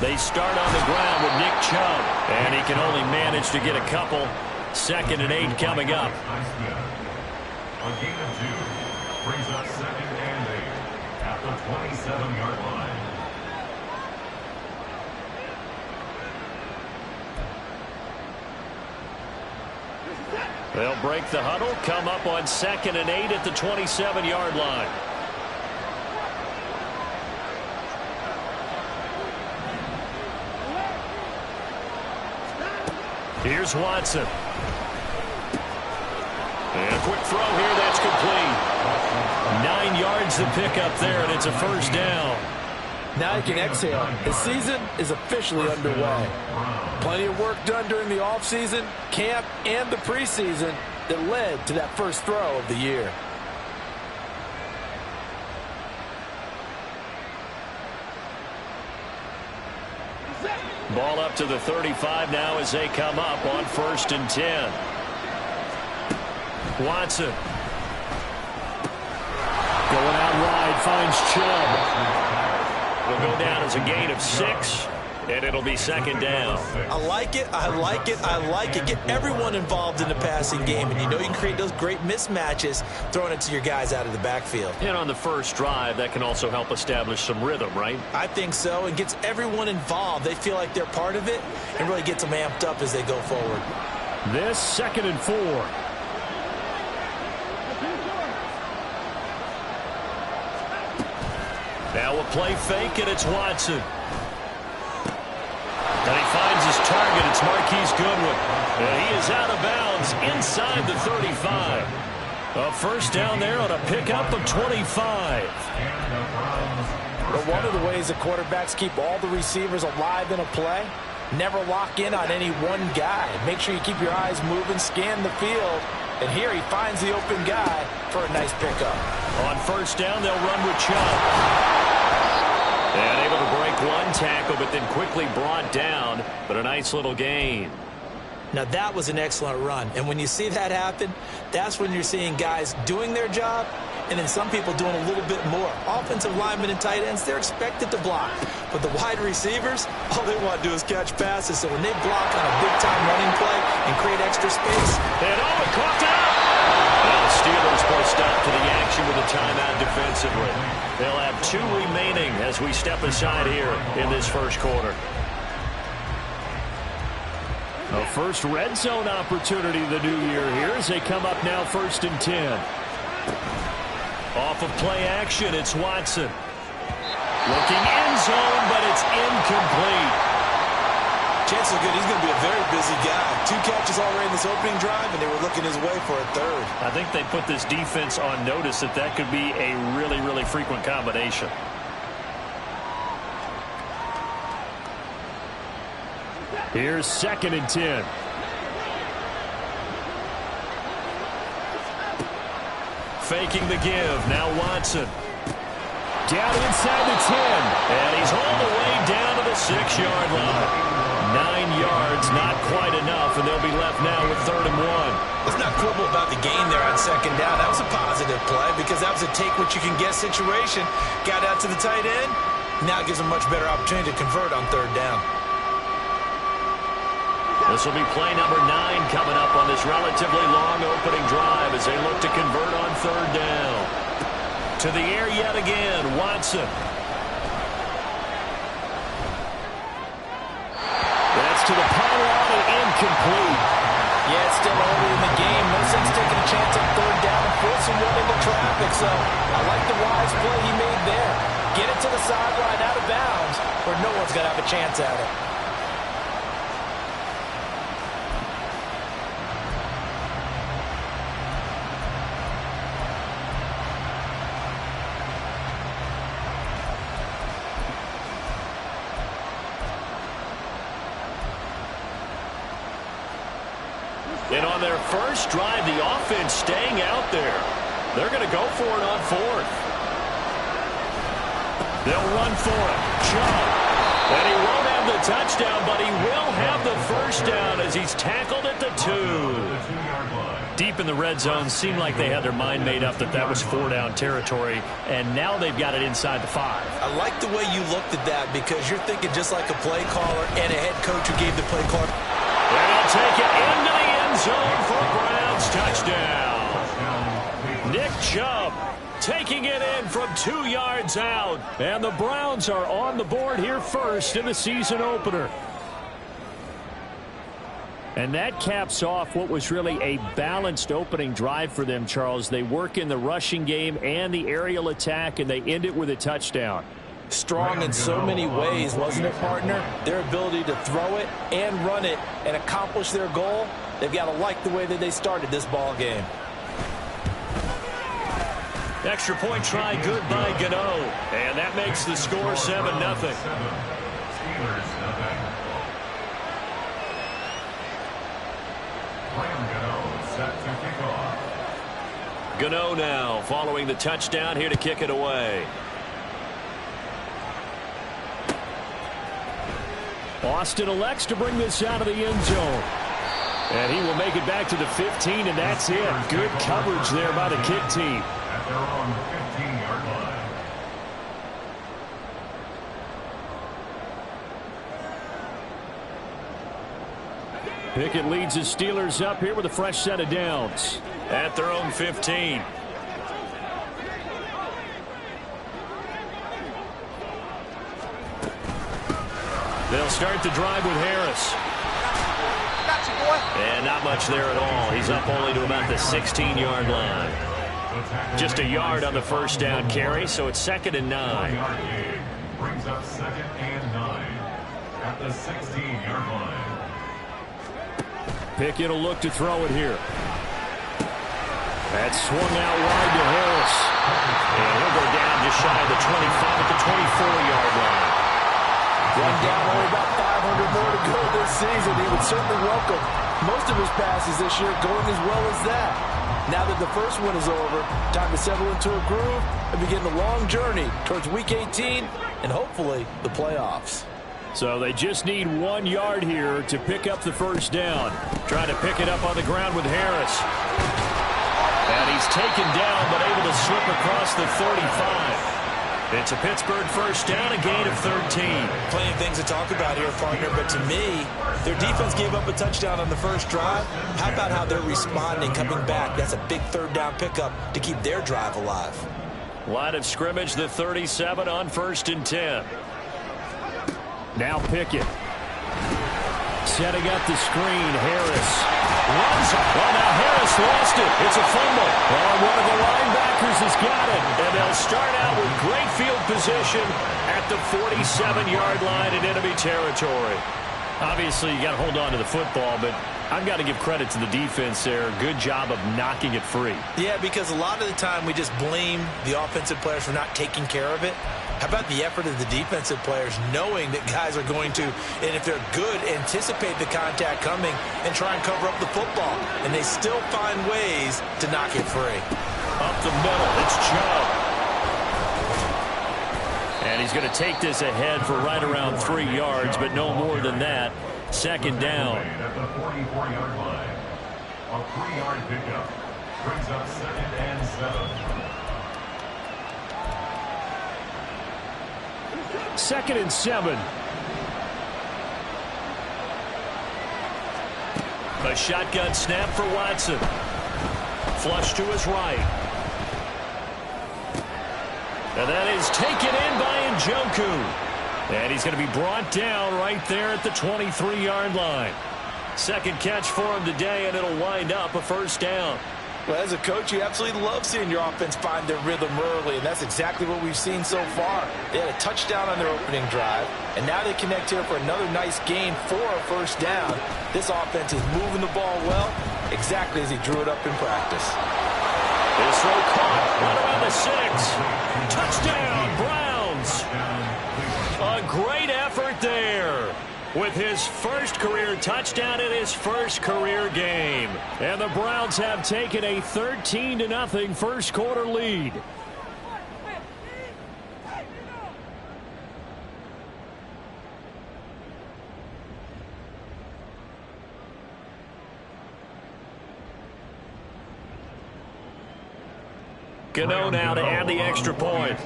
They start on the ground with Nick Chubb, and he can only manage to get a couple. 2nd and 8 coming up. A gain of 2 brings up 2nd and 8 at the 27-yard line. They'll break the huddle, come up on 2nd and 8 at the 27-yard line. Here's Watson. And a quick throw here, that's complete. 9 yards to pick up there, and it's a 1st down. Now you can exhale. The season is officially underway. Plenty of work done during the offseason, camp, and the preseason that led to that first throw of the year. Ball up to the 35 now as they come up on 1st and 10. Watson. Going out wide, finds Chubb. It'll go down as a gain of 6, and it'll be 2nd down. I like it, I like it, I like it. Get everyone involved in the passing game, and you know you can create those great mismatches throwing it to your guys out of the backfield. And on the first drive, that can also help establish some rhythm, right? I think so. It gets everyone involved. They feel like they're part of it and really gets them amped up as they go forward. This 2nd and 4. Now a play fake, and it's Watson. And he finds his target. It's Marquise Goodwin. And he is out of bounds inside the 35. A 1st down there on a pickup of 25. But one of the ways that quarterbacks keep all the receivers alive in a play, never lock in on any one guy. Make sure you keep your eyes moving, scan the field. And here he finds the open guy for a nice pickup. On 1st down, they'll run with Chubb. And able to break one tackle, but then quickly brought down. But a nice little gain. Now that was an excellent run. And when you see that happen, that's when you're seeing guys doing their job and then some people doing a little bit more. Offensive linemen and tight ends, they're expected to block. But the wide receivers, all they want to do is catch passes. So when they block on a big-time running play and create extra space. And he caught it up! Well, the Steelers put a stop to the action with a timeout defensively. They'll have 2 remaining as we step aside here in this first quarter. A first red zone opportunity the new year here as they come up now 1st and 10. Off of play action, it's Watson. Looking end zone, but it's incomplete. Chances are good he's going to be a very busy guy. 2 catches already in this opening drive, and they were looking his way for a 3rd. I think they put this defense on notice that could be a really, really frequent combination. Here's 2nd and 10. Faking the give. Now Watson. Down inside the 10. And he's all the way down to the 6-yard line. 9 yards, not quite enough, and they'll be left now with 3rd and 1. Let's not quibble about the gain there on 2nd down. That was a positive play because that was a take-what-you-can-get situation. Got out to the tight end. Now it gives them a much better opportunity to convert on 3rd down. This will be play number 9 coming up on this relatively long opening drive as they look to convert on 3rd down. To the air yet again, Watson. That's to the pylon and incomplete. Yeah, it's still early in the game. No sense taking a chance on 3rd down and forcing one into traffic. So I like the wise play he made there. Get it to the sideline out of bounds where no one's going to have a chance at it. And on their first drive, the offense staying out there. They're going to go for it on 4th. They'll run for it. Chubb. And he won't have the a touchdown, but he will have the first down as he's tackled at the 2. Deep in the red zone, seemed like they had their mind made up that that was 4-down territory, and now they've got it inside the 5. I like the way you looked at that because you're thinking just like a play caller and a head coach who gave the play caller. And he'll take it into the end zone for a Browns touchdown. Nick Chubb taking it in from 2 yards out. And the Browns are on the board here first in the season opener. And that caps off what was really a balanced opening drive for them, Charles. They work in the rushing game and the aerial attack, and they end it with a touchdown. Strong in so many ways, wasn't it, partner? Their ability to throw it and run it and accomplish their goal, they've got to like the way that they started this ball game. Extra point try good by Gano. And that makes the score 7-0. Gano now following the touchdown here to kick it away. Austin elects to bring this out of the end zone. And he will make it back to the 15, and that's it. Good coverage there by the kick team. At their own 15-yard line. Pickett leads his Steelers up here with a fresh set of downs at their own 15. They'll start the drive with Harris. And not much there at all. He's up only to about the 16-yard line. Just a yard on the first down carry, so it's 2nd and 9. Brings up 2nd and 9 at the 16-yard line. Pickett will look to throw it here. That's swung out wide to Harris. And he'll go down just shy of the 25 at the 24-yard line. Run down only about 500 more to go this season. He would certainly welcome most of his passes this year going as well as that. Now that the first one is over, time to settle into a groove and begin the long journey towards Week 18 and hopefully the playoffs. So they just need 1 yard here to pick up the first down. Trying to pick it up on the ground with Harris. And he's taken down but able to slip across the 35. It's a Pittsburgh first down, a gain of 13. Plenty of things to talk about here, partner, but to me, their defense gave up a touchdown on the first drive. How about how they're responding, coming back? That's a big third down pickup to keep their drive alive. Line of scrimmage, the 37 on 1st and 10. Now Pickett. Setting up the screen, Harris. Runs. Well, now Harris lost it. It's a fumble. And one of the linebackers has got it. And they'll start out with great field position at the 47-yard line in enemy territory. Obviously, you got to hold on to the football, but I've got to give credit to the defense there. Good job of knocking it free. Yeah, because a lot of the time we just blame the offensive players for not taking care of it. How about the effort of the defensive players knowing that guys are going to, and if they're good, anticipate the contact coming and try and cover up the football. And they still find ways to knock it free. Up the middle, it's Chubb. And he's going to take this ahead for right around 3 yards, but no more than that. 2nd down. At the 44-yard line. A 3-yard pickup. Brings up 2nd and 7. 2nd and 7. A shotgun snap for Watson. Flush to his right. And that is taken in by Njoku. And he's going to be brought down right there at the 23-yard line. 2nd catch for him today, and it'll wind up a first down. Well, as a coach, you absolutely love seeing your offense find their rhythm early, and that's exactly what we've seen so far. They had a touchdown on their opening drive, and now they connect here for another nice gain for a first down. This offense is moving the ball well, exactly as he drew it up in practice. This throw caught right around the 6. Touchdown, Browns. A great effort there with his first career touchdown in his first career game. And the Browns have taken a 13-0 first quarter lead. Gano now to add the extra point.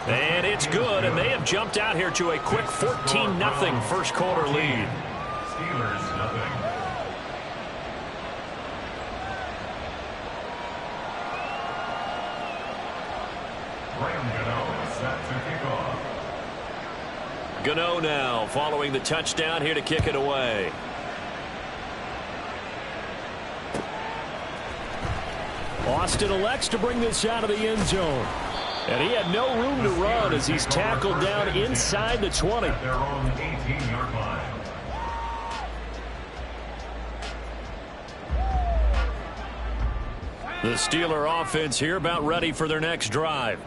And it's good, and they have jumped out here to a quick 14-0 first quarter lead. Steelers nothing. Set to kick off. Gano now following the touchdown here to kick it away. Austin elects to bring this out of the end zone. And he had no room to run as he's tackled down inside the 20. At their own 18-yard line. The Steeler offense here about ready for their next drive.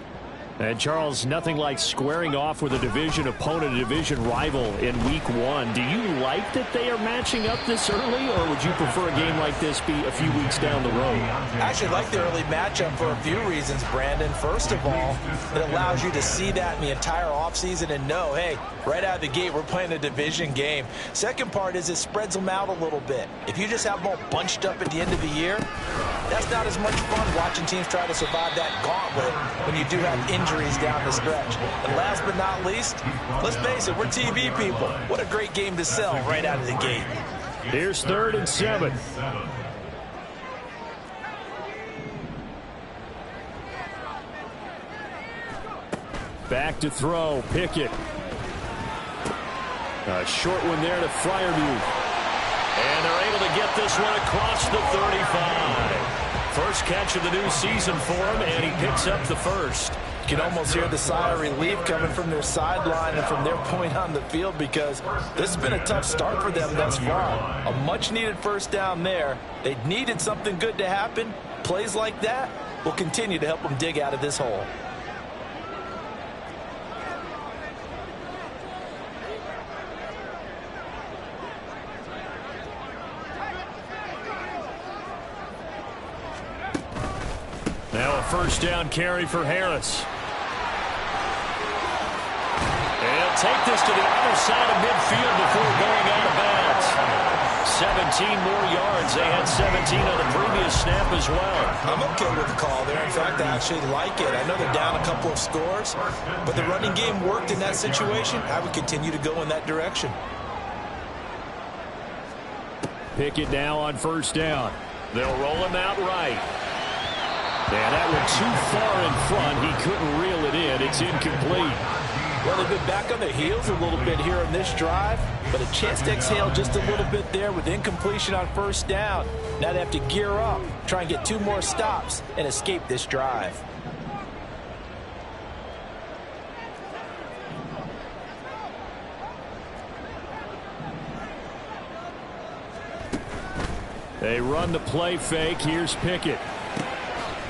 And Charles, nothing like squaring off with a division opponent, a division rival in week one. Do you like that they are matching up this early, or would you prefer a game like this be a few weeks down the road? I actually like the early matchup for a few reasons, Brandon. First of all, it allows you to see that in the entire offseason and know, hey, right out of the gate, we're playing a division game. Second part is it spreads them out a little bit. If you just have them all bunched up at the end of the year, that's not as much fun watching teams try to survive that gauntlet when you do have injuries down the stretch. And last but not least, let's face it, we're TV people. What a great game to sell right out of the gate. Here's 3rd and 7. Back to throw, Pickett. A short one there to Freiermuth. And they're able to get this one across the 35. First catch of the new season for him, and he picks up the first. You can almost hear the sigh of relief coming from their sideline and from their point on the field, because this has been a tough start for them thus far. A much-needed first down there. They needed something good to happen. Plays like that will continue to help them dig out of this hole. Now a first down carry for Harris. And he'll take this to the other side of midfield before going out of bounds. 17 more yards. They had 17 on the previous snap as well. I'm okay with the call there. In fact, I actually like it. I know they're down a couple of scores, but the running game worked in that situation. I would continue to go in that direction. Pickett now on first down. They'll roll him out right. And that one too far in front. He couldn't reel it in. It's incomplete. Well, they've been back on their heels a little bit here in this drive, but a chance to exhale just a little bit there with incompletion on first down. Now they have to gear up, try and get 2 more stops, and escape this drive. They run the play fake. Here's Pickett.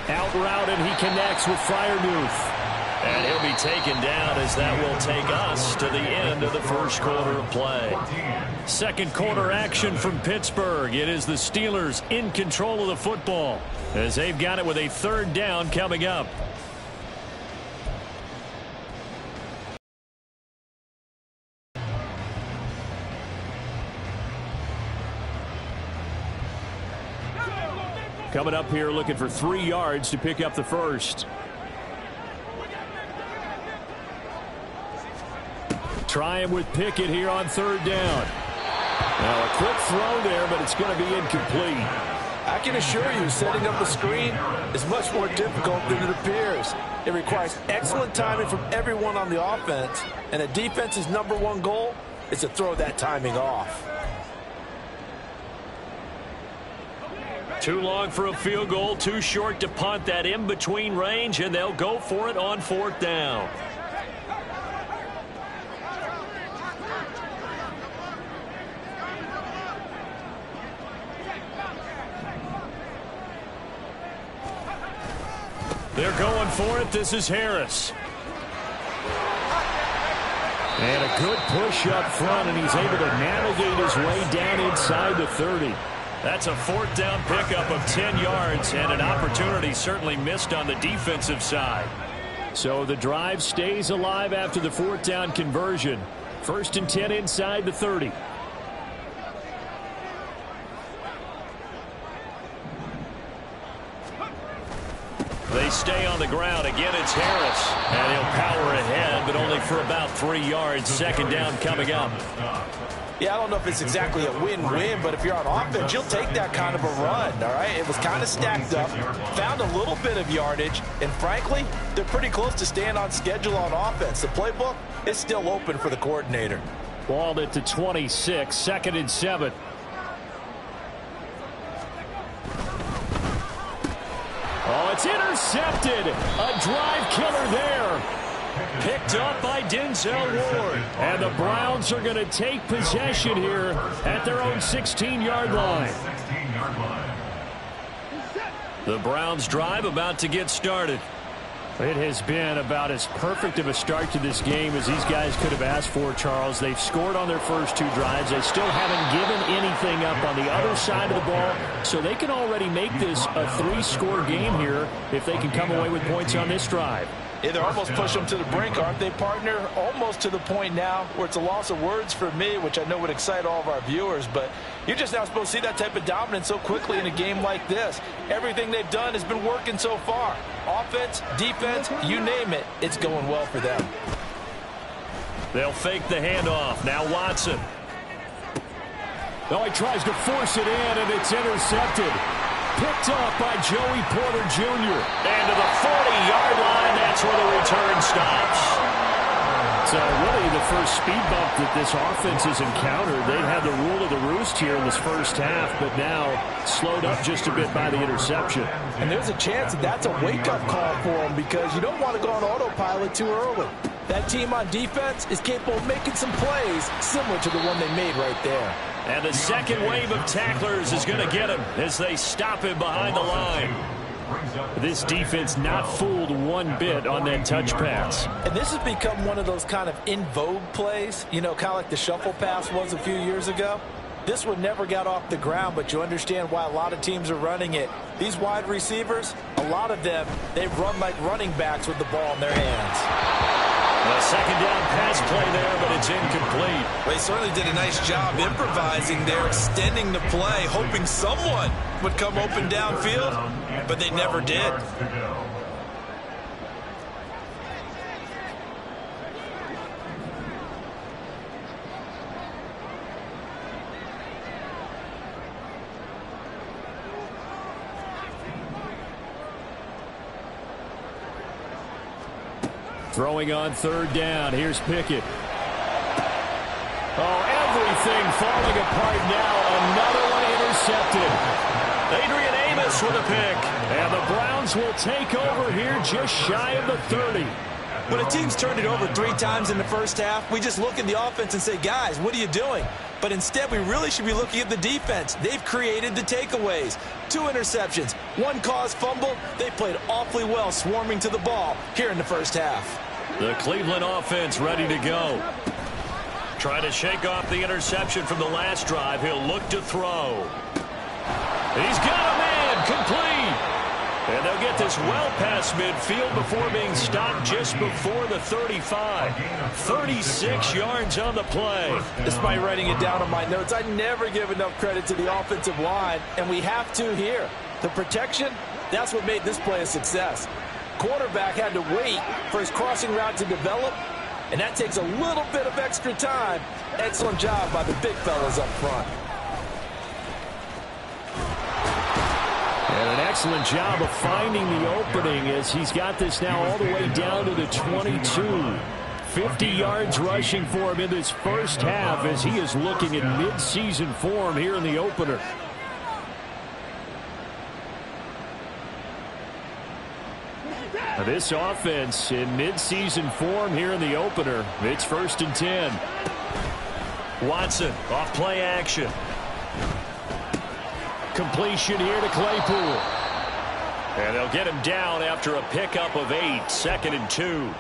Out route, and he connects with Freiermuth. And he'll be taken down as that will take us to the end of the first quarter of play. Second quarter action from Pittsburgh. It is the Steelers in control of the football as they've got it with a 3rd down coming up. Coming up here looking for 3 yards to pick up the first. Try him with Pickett here on 3rd down. Now a quick throw there, but it's going to be incomplete. I can assure you, setting up a screen is much more difficult than it appears. It requires excellent timing from everyone on the offense, and a defense's #1 goal is to throw that timing off. Too long for a field goal, too short to punt. That in-between range, and they'll go for it on 4th down. They're going for it. This is Harris. And a good push up front, and he's able to navigate his way down inside the 30. That's a 4th down pickup of 10 yards, and an opportunity certainly missed on the defensive side. So the drive stays alive after the 4th down conversion. 1st and 10 inside the 30. stay on the ground. Again, it's Harris. And he'll power ahead, but only for about 3 yards. Second down coming up. Yeah, I don't know if it's exactly a win-win, but if you're on offense, you'll take that kind of a run, all right? It was kind of stacked up, found a little bit of yardage, and frankly, they're pretty close to staying on schedule on offense. The playbook is still open for the coordinator. Balled it to 26, 2nd and 7. Oh, it's intercepted. A drive killer there. Picked up by Denzel Ward. And the Browns are going to take possession here at their own 16-yard line. The Browns drive about to get started. It has been about as perfect of a start to this game as these guys could have asked for, Charles. They've scored on their first 2 drives. They still haven't given anything up on the other side of the ball, so they can already make this a 3-score game here if they can come away with points on this drive. Yeah, they're almost pushing them to the brink, aren't they, partner? Almost to the point now where it's a loss of words for me, which I know would excite all of our viewers, but you're just not supposed to see that type of dominance so quickly in a game like this. Everything they've done has been working so far. Offense, defense, you name it, it's going well for them. They'll fake the handoff. Now Watson. Oh, he tries to force it in, and it's intercepted. Picked up by Joey Porter Jr. And to the 40-yard line, that's where the return stops. So really the first speed bump that this offense has encountered. They've had the rule of the roost here in this first half, but now slowed up just a bit by the interception. And there's a chance that that's a wake-up call for them because you don't want to go on autopilot too early. That team on defense is capable of making some plays similar to the one they made right there. And the second wave of tacklers is going to get him as they stop him behind the line. This defense not fooled one bit on that touch pass. And this has become one of those kind of in vogue plays, you know, kind of like the shuffle pass was a few years ago. This one never got off the ground, but you understand why a lot of teams are running it. These wide receivers, a lot of them, they run like running backs with the ball in their hands. A second down pass play there, but it's incomplete. Well, they certainly did a nice job improvising there, extending the play, hoping someone would come open downfield, but they never did. Throwing on 3rd down. Here's Pickett. Oh, everything falling apart now. Another one intercepted. Adrian Amos with a pick. And the Browns will take over here just shy of the 30. When a team's turned it over 3 times in the first half, we just look at the offense and say, guys, what are you doing? But instead, we really should be looking at the defense. They've created the takeaways. 2 interceptions, 1 caused fumble. They played awfully well swarming to the ball here in the first half. The Cleveland offense ready to go. Trying to shake off the interception from the last drive. He'll look to throw. He's got a man, complete. And they'll get this well past midfield before being stopped just before the 35. 36 yards on the play. Despite writing it down on my notes, I never give enough credit to the offensive line, and we have to here. The protection, that's what made this play a success. Quarterback had to wait for his crossing route to develop, and that takes a little bit of extra time. Excellent job by the big fellas up front. And an excellent job of finding the opening as he's got this now all the way down to the 22. 50 yards rushing for him in this first half as he is looking at mid-season form here in the opener. This offense in mid-season form here in the opener. It's 1st and 10. Watson off play action. Completion here to Claypool. And they'll get him down after a pickup of 8. 2nd and 2.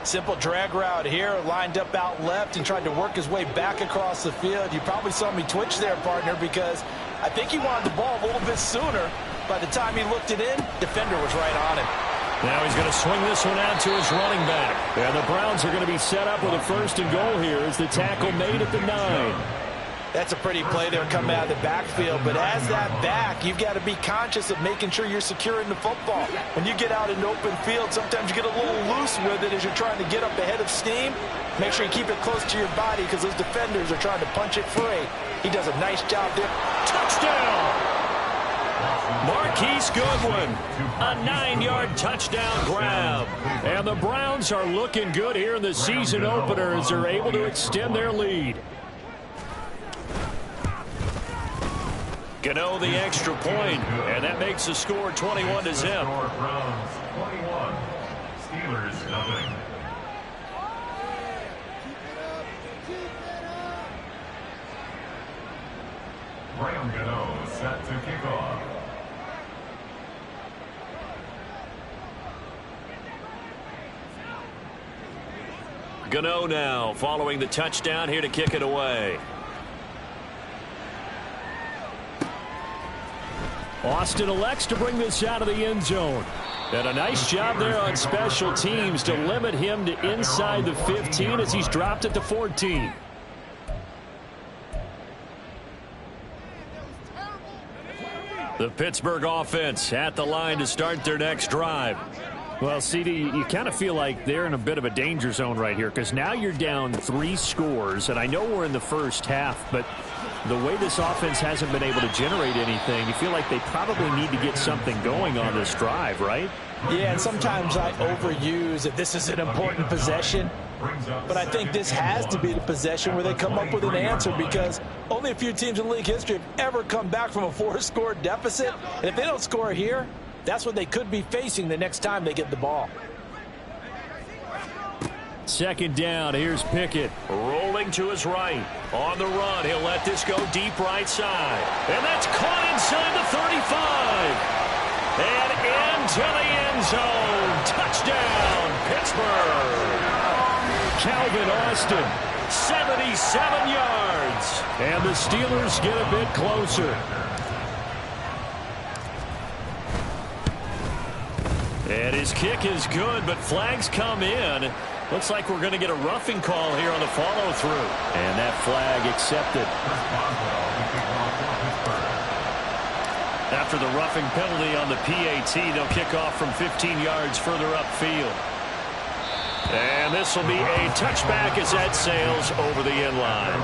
Simple drag route here, lined up out left and tried to work his way back across the field. You probably saw me twitch there, partner, because I think he wanted the ball a little bit sooner. By the time he looked it in, defender was right on him. Now he's going to swing this one out to his running back. And the Browns are going to be set up with a 1st and goal here as the tackle made at the 9. That's a pretty play there coming out of the backfield, but as that back, you've got to be conscious of making sure you're securing the football. When you get out in open field, sometimes you get a little loose with it as you're trying to get up ahead of steam. Make sure you keep it close to your body because those defenders are trying to punch it free. He does a nice job there. Touchdown! Marquise Goodwin, a 9-yard touchdown grab. And the Browns are looking good here in the season opener as they're able to extend their lead. Gano the extra point, and that makes the score 21-0. Browns 21, Steelers nothing. Graham Gano set to kick off. Gano now following the touchdown here to kick it away. Austin elects to bring this out of the end zone. And a nice job there on special teams to limit him to inside the 15 as he's dropped it to 14. The Pittsburgh offense at the line to start their next drive. Well, CD, you kind of feel like they're in a bit of a danger zone right here because now you're down 3 scores, and I know we're in the first half, but the way this offense hasn't been able to generate anything, you feel like they probably need to get something going on this drive, right? Yeah, and sometimes I overuse that this is an important possession, but I think this has to be the possession where they come up with an answer because only a few teams in league history have ever come back from a 4-score deficit, and if they don't score here, that's what they could be facing the next time they get the ball. Second down, here's Pickett. Rolling to his right. On the run, he'll let this go deep right side. And that's caught inside the 35. And into the end zone. Touchdown, Pittsburgh. Calvin Austin, 77 yards. And the Steelers get a bit closer. And his kick is good, but flags come in. Looks like we're going to get a roughing call here on the follow-through. And that flag accepted. After the roughing penalty on the PAT, they'll kick off from 15 yards further upfield. And this will be a touchback as that sails over the end line.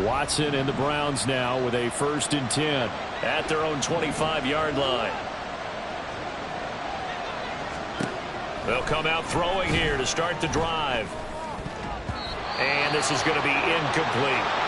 Watson and the Browns now with a 1st and 10 at their own 25-yard line. They'll come out throwing here to start the drive. And this is going to be incomplete.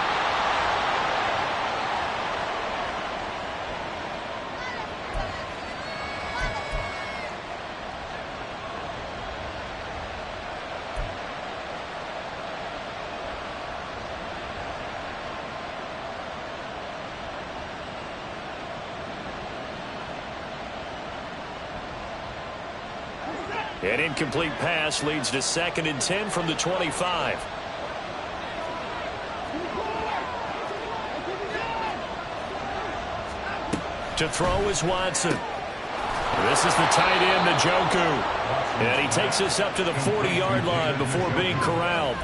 An incomplete pass leads to 2nd and 10 from the 25. To throw is Watson. This is the tight end, Njoku. And he takes this up to the 40-yard line before being corralled.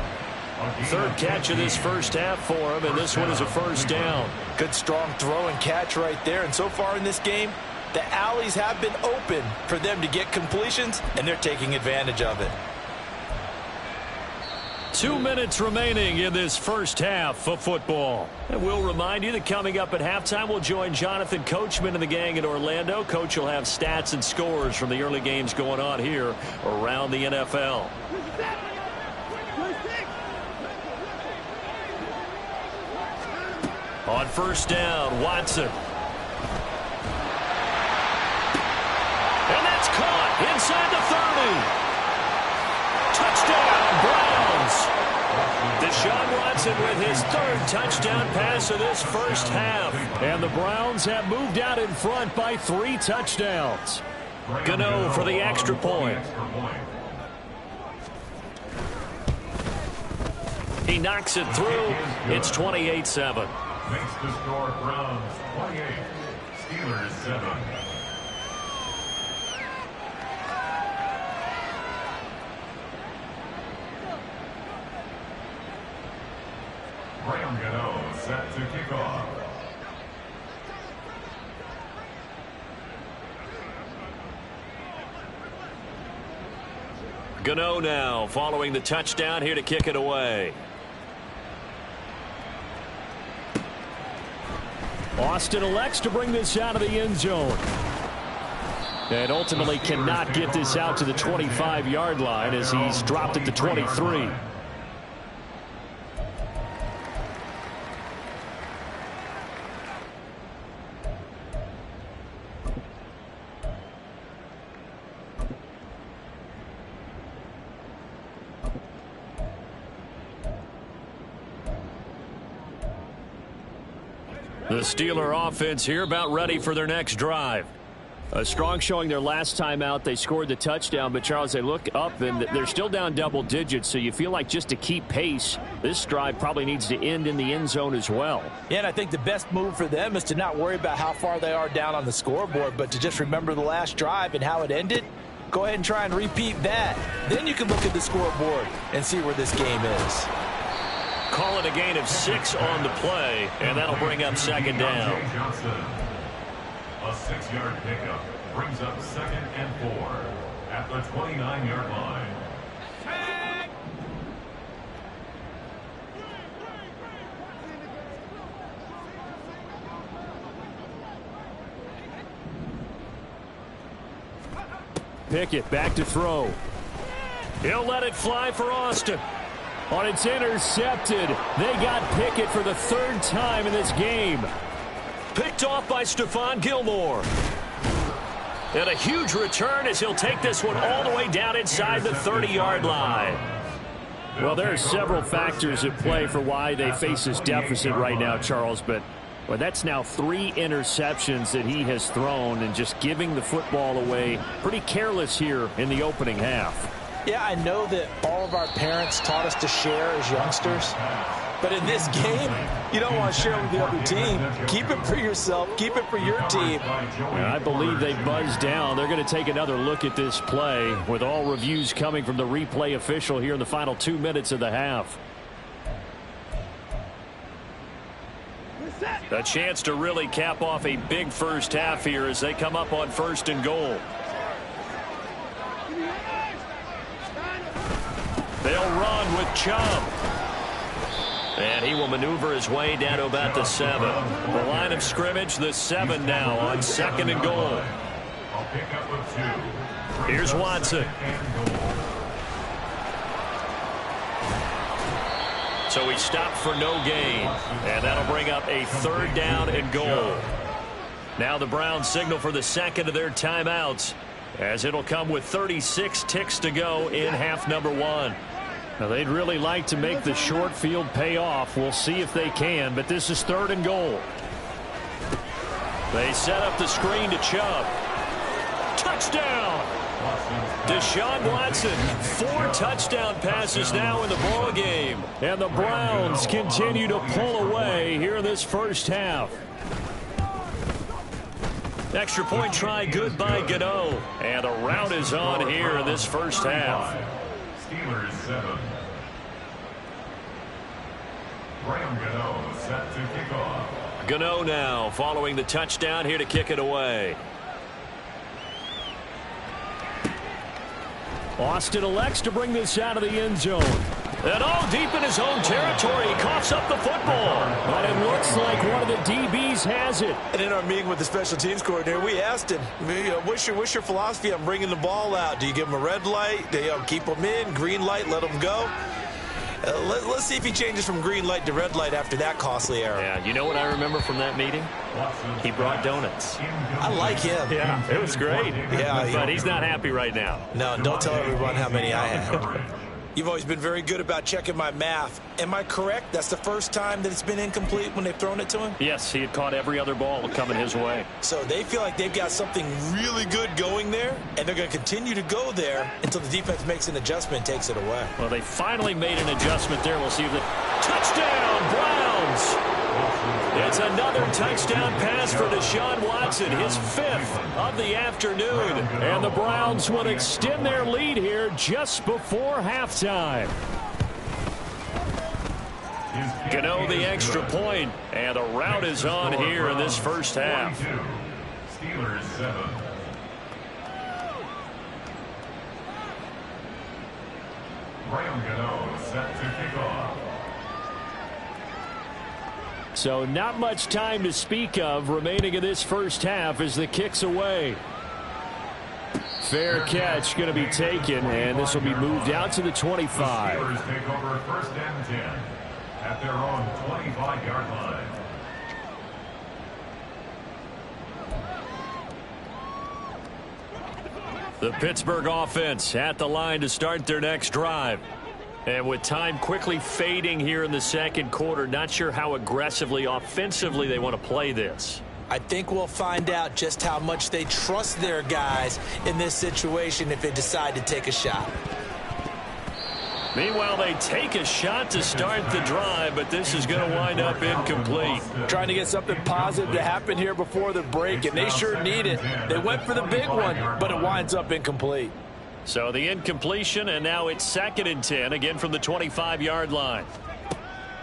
3rd catch of this first half for him, and this one is a 1st down. Good, strong throw and catch right there. And so far in this game, the alleys have been open for them to get completions, and they're taking advantage of it. 2 minutes remaining in this first half of football. And we'll remind you that coming up at halftime, we'll join Jonathan Coachman and the gang in Orlando. Coach will have stats and scores from the early games going on here around the NFL. On 1st down, Watson. And that's caught inside the 30. Touchdown, Browns. Deshaun Watson Watson with his third touchdown pass of this first half. And the Browns have moved out in front by 3 touchdowns. Gano for the extra point. He knocks it through. It's 28-7. Makes the score Browns 28, Steelers 7. Graham Gano set to kick off. Gano now following the touchdown here to kick it away. Austin elects to bring this out of the end zone. And ultimately cannot get this out to the 25-yard line as he's dropped at the 23. The Steeler offense here about ready for their next drive. A strong showing their last time out. They scored the touchdown, but Charles, they look up and they're still down double digits, so you feel like just to keep pace, this drive probably needs to end in the end zone as well. Yeah, and I think the best move for them is to not worry about how far they are down on the scoreboard, but to just remember the last drive and how it ended. Go ahead and try and repeat that. Then you can look at the scoreboard and see where this game is. Call it a gain of 6 on the play, and that'll bring up second down. A 6-yard pickup brings up 2nd and 4 at the 29-yard line. Pickett back to throw. He'll let it fly for Austin. On its intercepted. They got Pickett for the 3rd time in this game. Picked off by Stephon Gilmore. And a huge return as he'll take this one all the way down inside the 30-yard line. Well, there are several factors at play for why they face this deficit right now, Charles, but well, that's now 3 interceptions that he has thrown and just giving the football away pretty careless here in the opening half. Yeah, I know that all of our parents taught us to share as youngsters. But in this game, you don't want to share with the other team. Keep it for yourself. Keep it for your team. And I believe they buzzed down. They're going to take another look at this play with all reviews coming from the replay official here in the final 2 minutes of the half. A chance to really cap off a big first half here as they come up on 1st and goal. They'll run with Chubb. And he will maneuver his way down to about the 7. The line of scrimmage, the 7 now on 2nd and goal. Here's Watson. So he stopped for no gain. And that'll bring up a 3rd down and goal. Now the Browns signal for the 2nd of their timeouts, as it'll come with 36 ticks to go in half number 1. Now, they'd really like to make the short field pay off. We'll see if they can, but this is 3rd and goal. They set up the screen to Chubb. Touchdown! Deshaun Watson, 4 touchdown passes now in the ball game. And the Browns continue to pull away here in this first half. Extra point try good by Gano. And a rout is on here in this first half. Steelers 7. Graham Gano set to kick off. Gano now following the touchdown here to kick it away. Austin elects to bring this out of the end zone. And all deep in his own territory, he coughs up the football. But it looks like one of the DBs has it. And in our meeting with the special teams coordinator, we asked him, what's your philosophy on bringing the ball out? Do you give him a red light? Do you keep them in? Green light, let them go? Let's see if he changes from green light to red light after that costly error. Yeah, you know what I remember from that meeting? He brought donuts. I like him. Yeah, it was great. Yeah, but he's not happy right now. No, don't tell everyone how many I have. You've always been very good about checking my math. Am I correct? That's the first time that it's been incomplete when they've thrown it to him? Yes, he had caught every other ball coming his way. So they feel like they've got something really good going there, and they're going to continue to go there until the defense makes an adjustment and takes it away. Well, they finally made an adjustment there. We'll see if the touchdown, Browns. It's another touchdown pass for Deshaun Watson, his 5th of the afternoon. And the Browns will extend their lead here just before halftime. Gano the extra point, and the route is on here in this first half. Steelers 7. Graham Gano set to kick off. So not much time to speak of remaining in this first half as the kick's away. Fair catch going to be taken, and this will be moved out to the 25. The Steelers take over 1st and 10 at their own 25-yard line. The Pittsburgh offense at the line to start their next drive. And with time quickly fading here in the second quarter, not sure how aggressively, offensively they want to play this. I think we'll find out just how much they trust their guys in this situation if they decide to take a shot. Meanwhile, they take a shot to start the drive, but this is going to wind up incomplete. Trying to get something positive to happen here before the break, and they sure need it. They went for the big one, but it winds up incomplete. So the incompletion, and now it's 2nd and 10, again from the 25-yard line.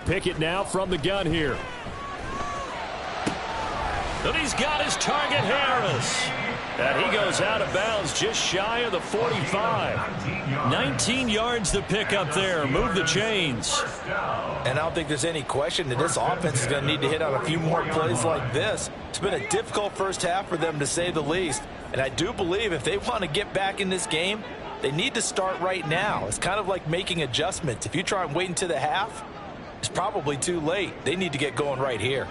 Pickett now from the gun here. And he's got his target, Harris. And he goes out of bounds just shy of the 45. 19 yards to pick up there. Move the chains. And I don't think there's any question that this offense is going to need to hit on a few more plays like this. It's been a difficult first half for them, to say the least. And I do believe if they want to get back in this game, they need to start right now. It's kind of like making adjustments. If you try and wait until the half, it's probably too late. They need to get going right here.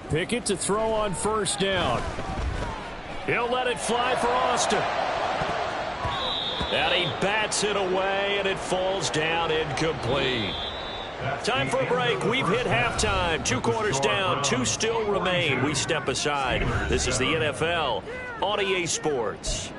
Pickett to throw on 1st down. He'll let it fly for Austin. And he bats it away, and it falls down incomplete. Time for a break. We've hit halftime. 2 quarters down. 2 still remain. We step aside. This is the NFL on EA Sports.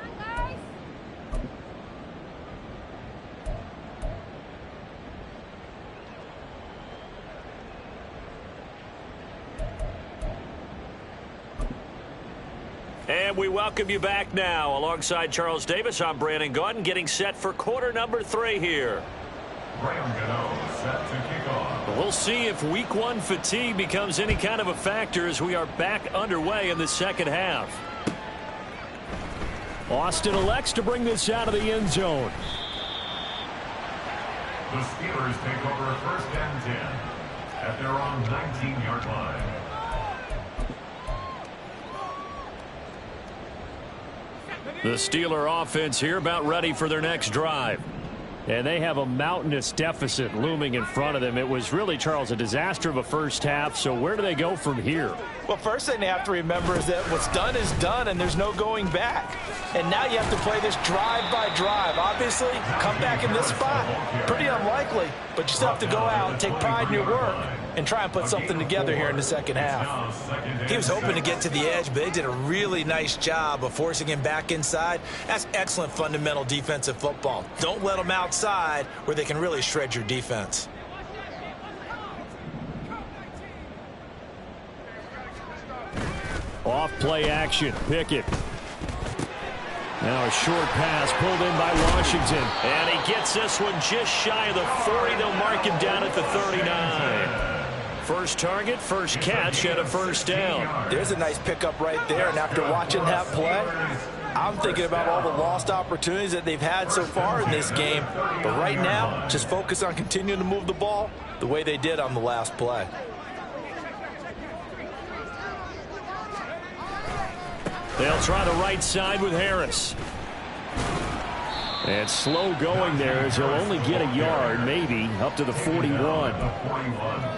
And we welcome you back now. Alongside Charles Davis, I'm Brandon Gaudin, getting set for quarter number 3 here. Graham Gano set to kick off. We'll see if week 1 fatigue becomes any kind of a factor as we are back underway in the second half. Austin elects to bring this out of the end zone. The Steelers take over 1st and 10 at their own 19-yard line. The Steeler offense here about ready for their next drive. And they have a mountainous deficit looming in front of them. It was really, Charles, a disaster of a first half. So where do they go from here? Well, first thing they have to remember is that what's done is done, and there's no going back. And now you have to play this drive by drive. Obviously, come back in this spot, pretty unlikely, but you still have to go out and take pride in your work and try and put something together here in the second half. He was hoping to get to the edge, but they did a really nice job of forcing him back inside. That's excellent fundamental defensive football. Don't let them outside where they can really shred your defense. Off play action. Pickett. Now a short pass pulled in by Washington. And he gets this one just shy of the 40. They'll mark him down at the 39. First target, first catch, and a 1st down. There's a nice pickup right there, and after watching that play, I'm thinking about all the lost opportunities that they've had so far in this game. But right now, just focus on continuing to move the ball the way they did on the last play. They'll try the right side with Harris. And slow going there as he'll only get a yard, maybe, up to the 41.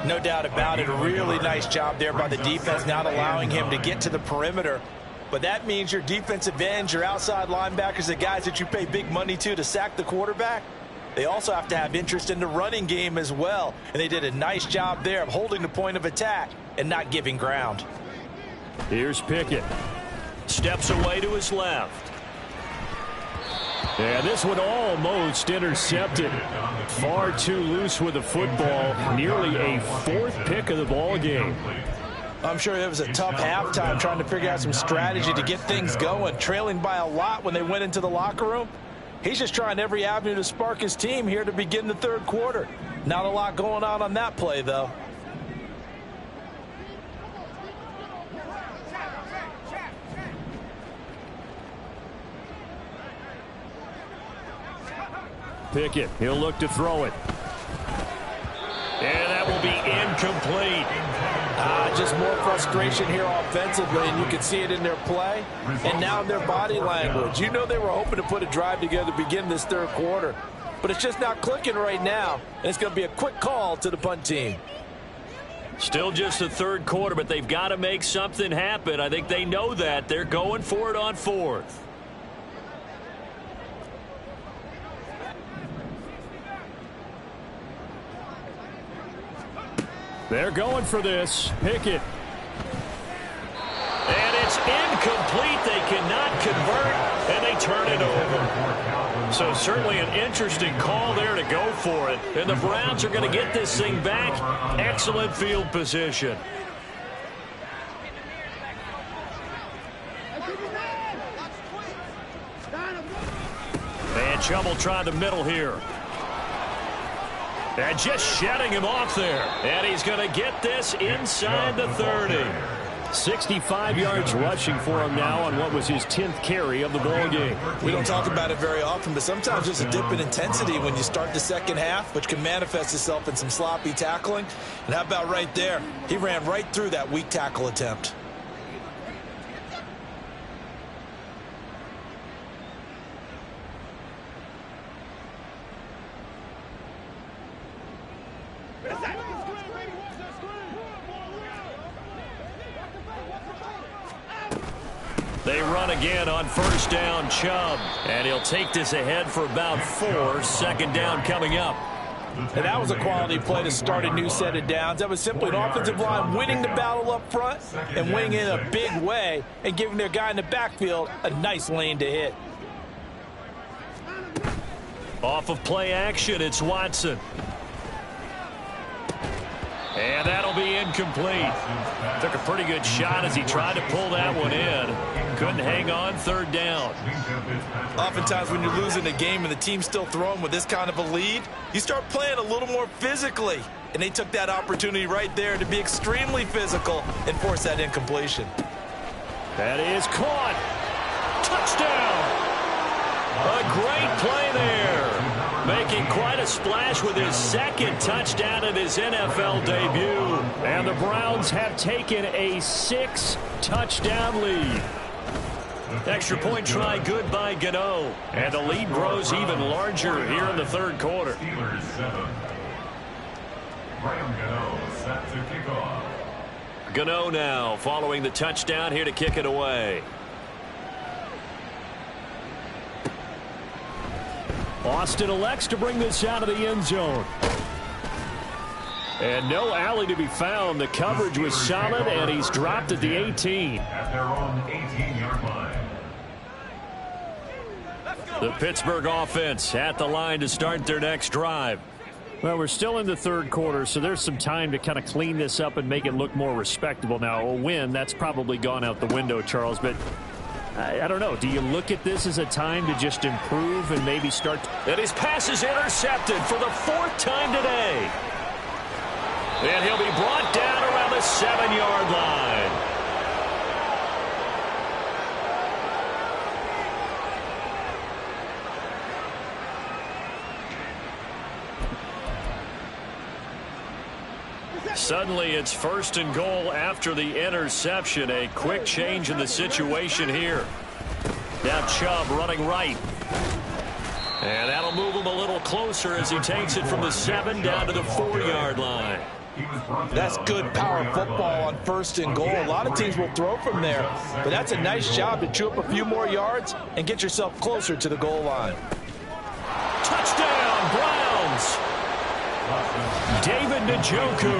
No doubt about it. A really nice job there by the defense, not allowing him to get to the perimeter But that means your defensive ends, your outside linebackers, the guys that you pay big money to sack the quarterback, they also have to have interest in the running game as well. And they did a nice job there of holding the point of attack and not giving ground. Here's Pickett. Steps away to his left. Yeah, this one almost intercepted. Far too loose with the football. Nearly a fourth pick of the ball game. I'm sure it was a tough halftime trying to figure out some strategy to get things going. Trailing by a lot when they went into the locker room. He's just trying every avenue to spark his team here to begin the third quarter. Not a lot going on that play, though. Pickett, he'll look to throw it. And that will be incomplete. Just more frustration here offensively, and you can see it in their play and now in their body language. You know they were hoping to put a drive together to begin this third quarter, but it's just not clicking right now, and it's going to be a quick call to the punt team. Still just the third quarter, but they've got to make something happen. I think they know that. They're going for it on fourth. They're going for this. Pickett. And it's incomplete. They cannot convert, and they turn it over. So certainly an interesting call there to go for it. And the Browns are going to get this thing back. Excellent field position. And Chubb will try the middle here. And just shedding him off there. And he's going to get this inside the 30. 65 yards rushing for him now on what was his 10th carry of the ball game. We don't talk about it very often, but sometimes there's a dip in intensity when you start the second half, which can manifest itself in some sloppy tackling. And how about right there? He ran right through that weak tackle attempt. They run again on first down, Chubb. And he'll take this ahead for about 4. Second down coming up. And that was a quality play to start a new set of downs. That was simply an offensive line winning the battle up front and winning in a big way and giving their guy in the backfield a nice lane to hit. Off of play action, it's Watson. And that'll be incomplete. Took a pretty good shot as he tried to pull that one in. Couldn't hang on, third down. Oftentimes when you're losing a game and the team's still throwing with this kind of a lead, you start playing a little more physically. And they took that opportunity right there to be extremely physical and force that incompletion. That is caught. Touchdown! A great play there. Making quite a splash with his second touchdown in his NFL debut. And the Browns have taken a 6-touchdown lead. Extra point try good by Gano. And the lead grows even larger here in the third quarter. Steelers 7. Graham Gano set to kick off. Gano now following the touchdown here to kick it away. Austin elects to bring this out of the end zone. And no alley to be found. The coverage was solid, and he's dropped at the 18. At their own 18-yard line. The Pittsburgh offense at the line to start their next drive. Well, we're still in the third quarter, so there's some time to kind of clean this up and make it look more respectable. Now, a win, that's probably gone out the window, Charles, but I don't know. Do you look at this as a time to just improve and maybe start? And his pass is intercepted for the 4th time today. And he'll be brought down around the 7-yard line. Suddenly it's 1st and goal after the interception. A quick change in the situation here. Now Chubb running right. And that'll move him a little closer as he takes it from the 7 down to the 4-yard line. That's good power football on 1st and goal. A lot of teams will throw from there, but that's a nice job to chew up a few more yards and get yourself closer to the goal line. Touchdown, Browns. David Njoku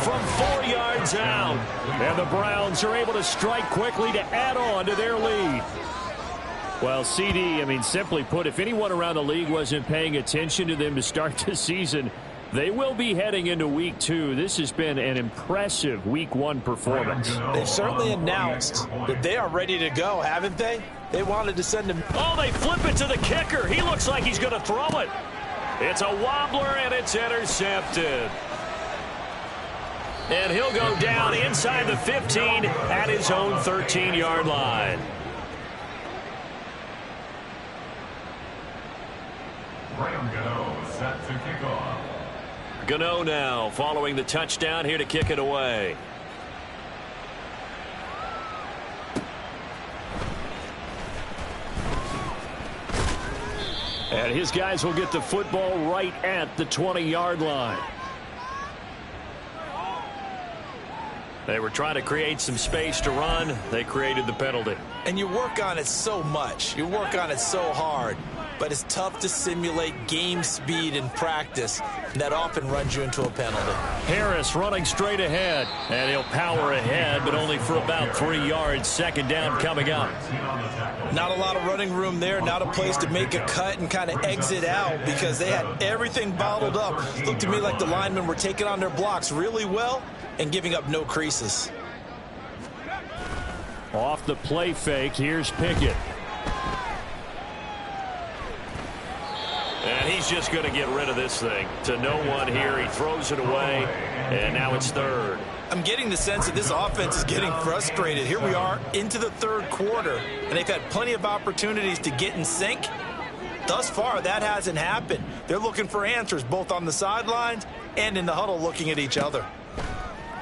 from 4 yards out. And the Browns are able to strike quickly to add on to their lead. Well, CD, I mean, simply put, if anyone around the league wasn't paying attention to them to start the season, they will be heading into week 2. This has been an impressive week 1 performance. They've certainly announced that they are ready to go, haven't they? They wanted to send him. Oh, they flip it to the kicker. He looks like he's going to throw it. It's a wobbler, and it's intercepted. And he'll go down inside the 15 at his own 13-yard line. Gano set to kick off. Gano now following the touchdown here to kick it away. And his guys will get the football right at the 20-yard line. They were trying to create some space to run. They created the penalty. And you work on it so much. You work on it so hard. But it's tough to simulate game speed in practice. And that often runs you into a penalty. Harris running straight ahead. And he'll power ahead, but only for about 3 yards. 2nd down coming up. Not a lot of running room there. Not a place to make a cut and kind of exit out because they had everything bottled up. Looked to me like the linemen were taking on their blocks really well and giving up no creases. Off the play fake, here's Pickett. And he's just going to get rid of this thing. To no one here, he throws it away, and now it's 3rd. I'm getting the sense that this offense is getting frustrated. Here we are into the 3rd quarter, and they've had plenty of opportunities to get in sync. Thus far, that hasn't happened. They're looking for answers both on the sidelines and in the huddle looking at each other.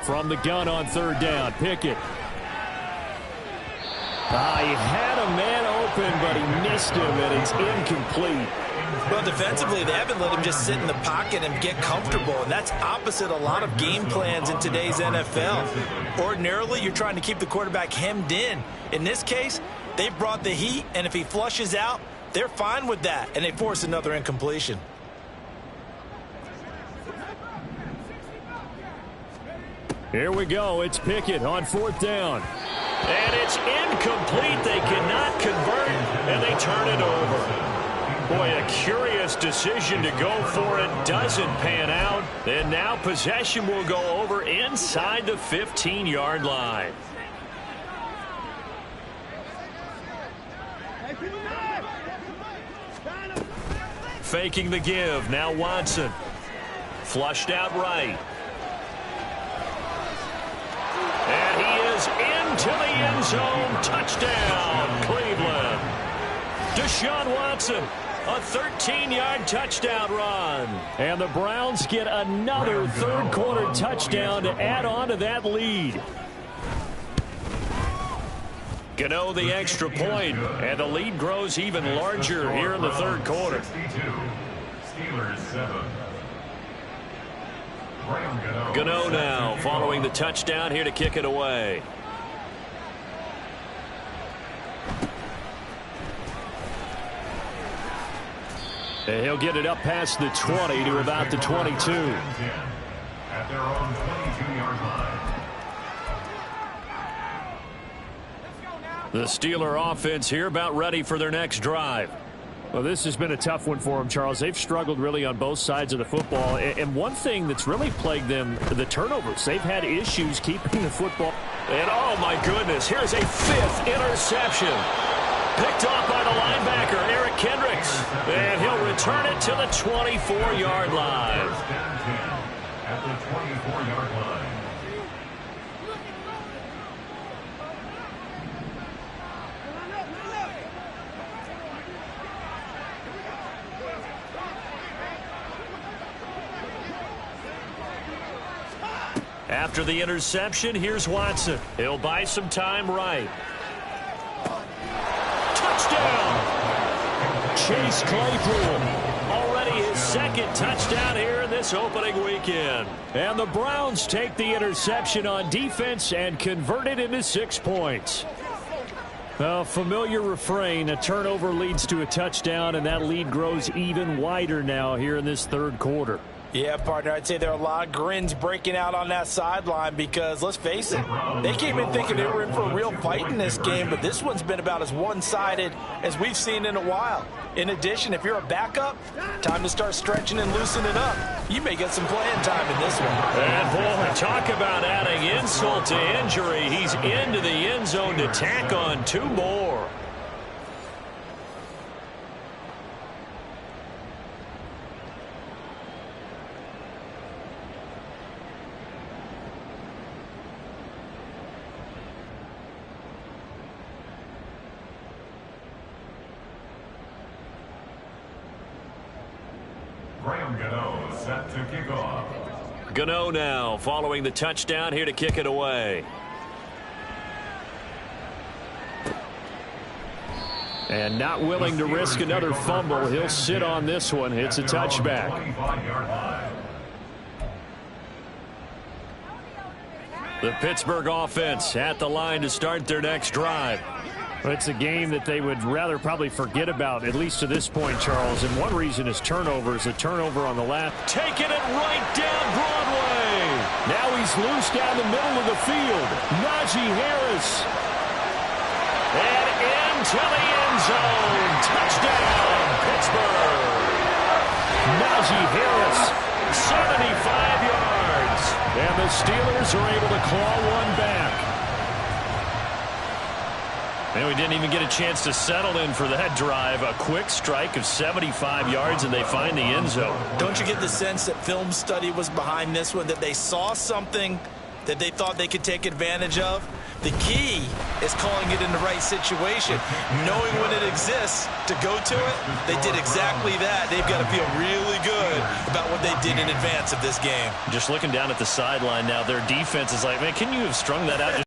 From the gun on 3rd down, Pickett. He had a man open, but he missed him, and it's incomplete. Well, defensively, they haven't let him just sit in the pocket and get comfortable, and that's opposite a lot of game plans in today's NFL. Ordinarily, you're trying to keep the quarterback hemmed in. In this case, they brought the heat, and if he flushes out, they're fine with that, and they force another incompletion. Here we go. It's Pickett on 4th down. And it's incomplete. They cannot convert, and they turn it over. Boy, a curious decision to go for it. Doesn't pan out. And now possession will go over inside the 15-yard line. Faking the give. Now Watson. Flushed out right. And he is into the end zone. Touchdown, Cleveland. Deshaun Watson, a 13-yard touchdown run. And the Browns get another 3rd quarter touchdown to add on to that lead. Gano the extra point, and the lead grows even larger here in the 3rd quarter. Steelers 7. Gano now following the touchdown here to kick it away. And he'll get it up past the 20 to about the 22. At their own 22-yard line. The Steeler offense here about ready for their next drive. Well, this has been a tough one for them, Charles. They've struggled really on both sides of the football. And one thing that's really plagued them, the turnovers. They've had issues keeping the football. And, oh, my goodness, here's a 5th interception. Picked off by the linebacker, Eric Kendricks. And he'll return it to the 24-yard line. First and 10 at the 24-yard line. After the interception, here's Watson. He'll buy some time right. Touchdown! Chase Claypool, already his second touchdown here in this opening weekend. And the Browns take the interception on defense and convert it into 6 points. A familiar refrain, a turnover leads to a touchdown, and that lead grows even wider now here in this third quarter. Yeah, partner, I'd say there are a lot of grins breaking out on that sideline because, let's face it, they came in thinking they were in for a real fight in this game, but this one's been about as one-sided as we've seen in a while. In addition, if you're a backup, time to start stretching and loosening up. You may get some playing time in this one. And, boy, talk about adding insult to injury. He's into the end zone to tack on 2 more. Set to kick off. Gano now following the touchdown here to kick it away. And not willing to risk another fumble. He'll sit on this one. It's a touchback. The Pittsburgh offense at the line to start their next drive. It's a game that they would rather probably forget about, at least to this point, Charles. And one reason is turnovers. A turnover on the left. Taking it right down Broadway. Now he's loose down the middle of the field. Najee Harris. And into the end zone. Touchdown, Pittsburgh. Najee Harris, 75 yards. And the Steelers are able to claw one back. And we didn't even get a chance to settle in for that drive. A quick strike of 75 yards, and they find the end zone. Don't you get the sense that film study was behind this one, that they saw something that they thought they could take advantage of? The key is calling it in the right situation, knowing when it exists to go to it. They did exactly that. They've got to feel really good about what they did in advance of this game. Just looking down at the sideline now, their defense is like, man, can you have strung that out?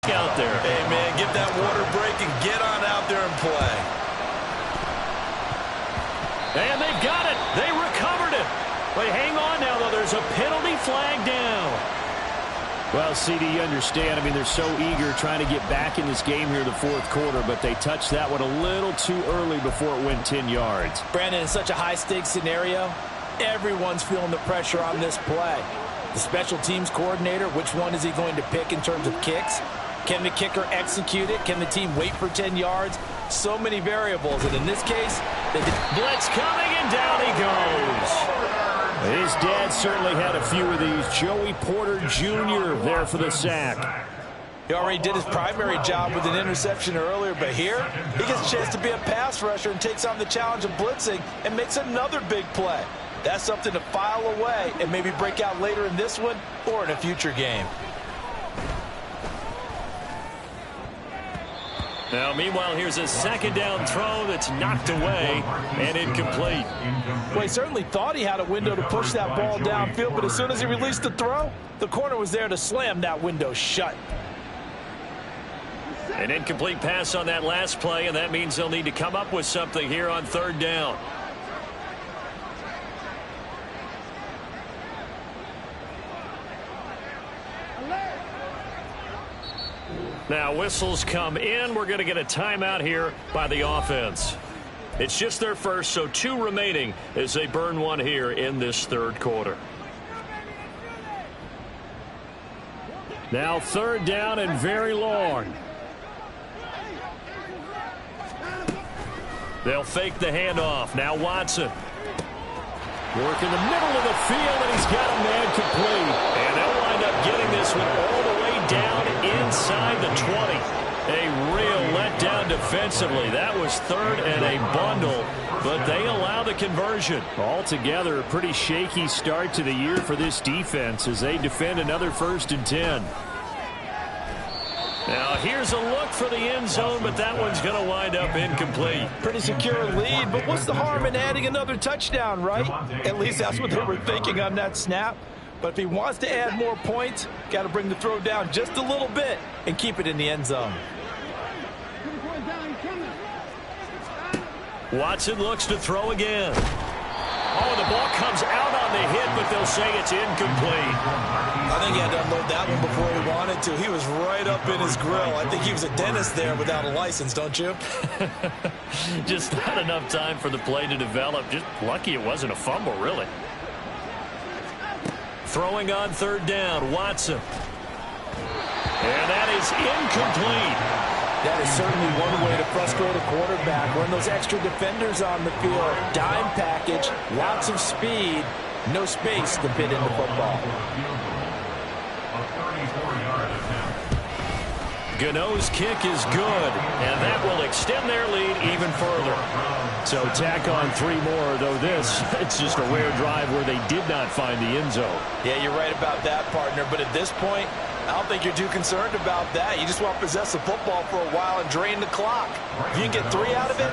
Out there. Hey, man, get that water break and get on out there and play. And they've got it. They recovered it. Wait, hang on now, though. There's a penalty flag down. Well, CD, you understand. I mean, they're so eager trying to get back in this game here in the fourth quarter, but they touched that one a little too early before it went 10 yards. Brandon, in such a high-stakes scenario, everyone's feeling the pressure on this play. The special teams coordinator, which one is he going to pick in terms of kicks? Can the kicker execute it? Can the team wait for 10 yards? So many variables, and in this case, blitz coming, and down he goes. His dad certainly had a few of these. Joey Porter Jr. there for the sack. He already did his primary job with an interception earlier, but here he gets a chance to be a pass rusher and takes on the challenge of blitzing and makes another big play. That's something to file away and maybe break out later in this one or in a future game. Now, meanwhile, here's a second down throw that's knocked away and incomplete. Well, he certainly thought he had a window to push that ball downfield, but as soon as he released the throw, the corner was there to slam that window shut. An incomplete pass on that last play, and that means they'll need to come up with something here on third down. Now, whistles come in. We're going to get a timeout here by the offense. It's just their first, so 2 remaining as they burn one here in this third quarter. Now, third down and very long. They'll fake the handoff. Now Watson. Work in the middle of the field, and he's got a man complete. And they'll wind up getting this one all the way down inside the 20. A real letdown defensively. That was third and a bundle, but they allow the conversion. Altogether, a pretty shaky start to the year for this defense as they defend another 1st and 10. Now, here's a look for the end zone, but that one's going to wind up incomplete. Pretty secure lead, but what's the harm in adding another touchdown, right? At least that's what they were thinking on that snap. But if he wants to add more points, got to bring the throw down just a little bit and keep it in the end zone. Watson looks to throw again. Oh, the ball comes out on the hit, but they'll say it's incomplete. I think he had to unload that one before he wanted to. He was right up in his grill. I think he was a dentist there without a license, don't you? Just not enough time for the play to develop. Just lucky it wasn't a fumble, really. Throwing on third down, Watson. And that is incomplete. That is certainly one way to frustrate a quarterback. Run those extra defenders on the field. Dime package, lots of speed, no space to fit in the football. Gano's kick is good, and that will extend their lead even further. So tack on 3 more, though this, it's just a rare drive where they did not find the end zone. Yeah, you're right about that, partner. But at this point, I don't think you're too concerned about that. You just want to possess the football for a while and drain the clock. If you can get 3 out of it,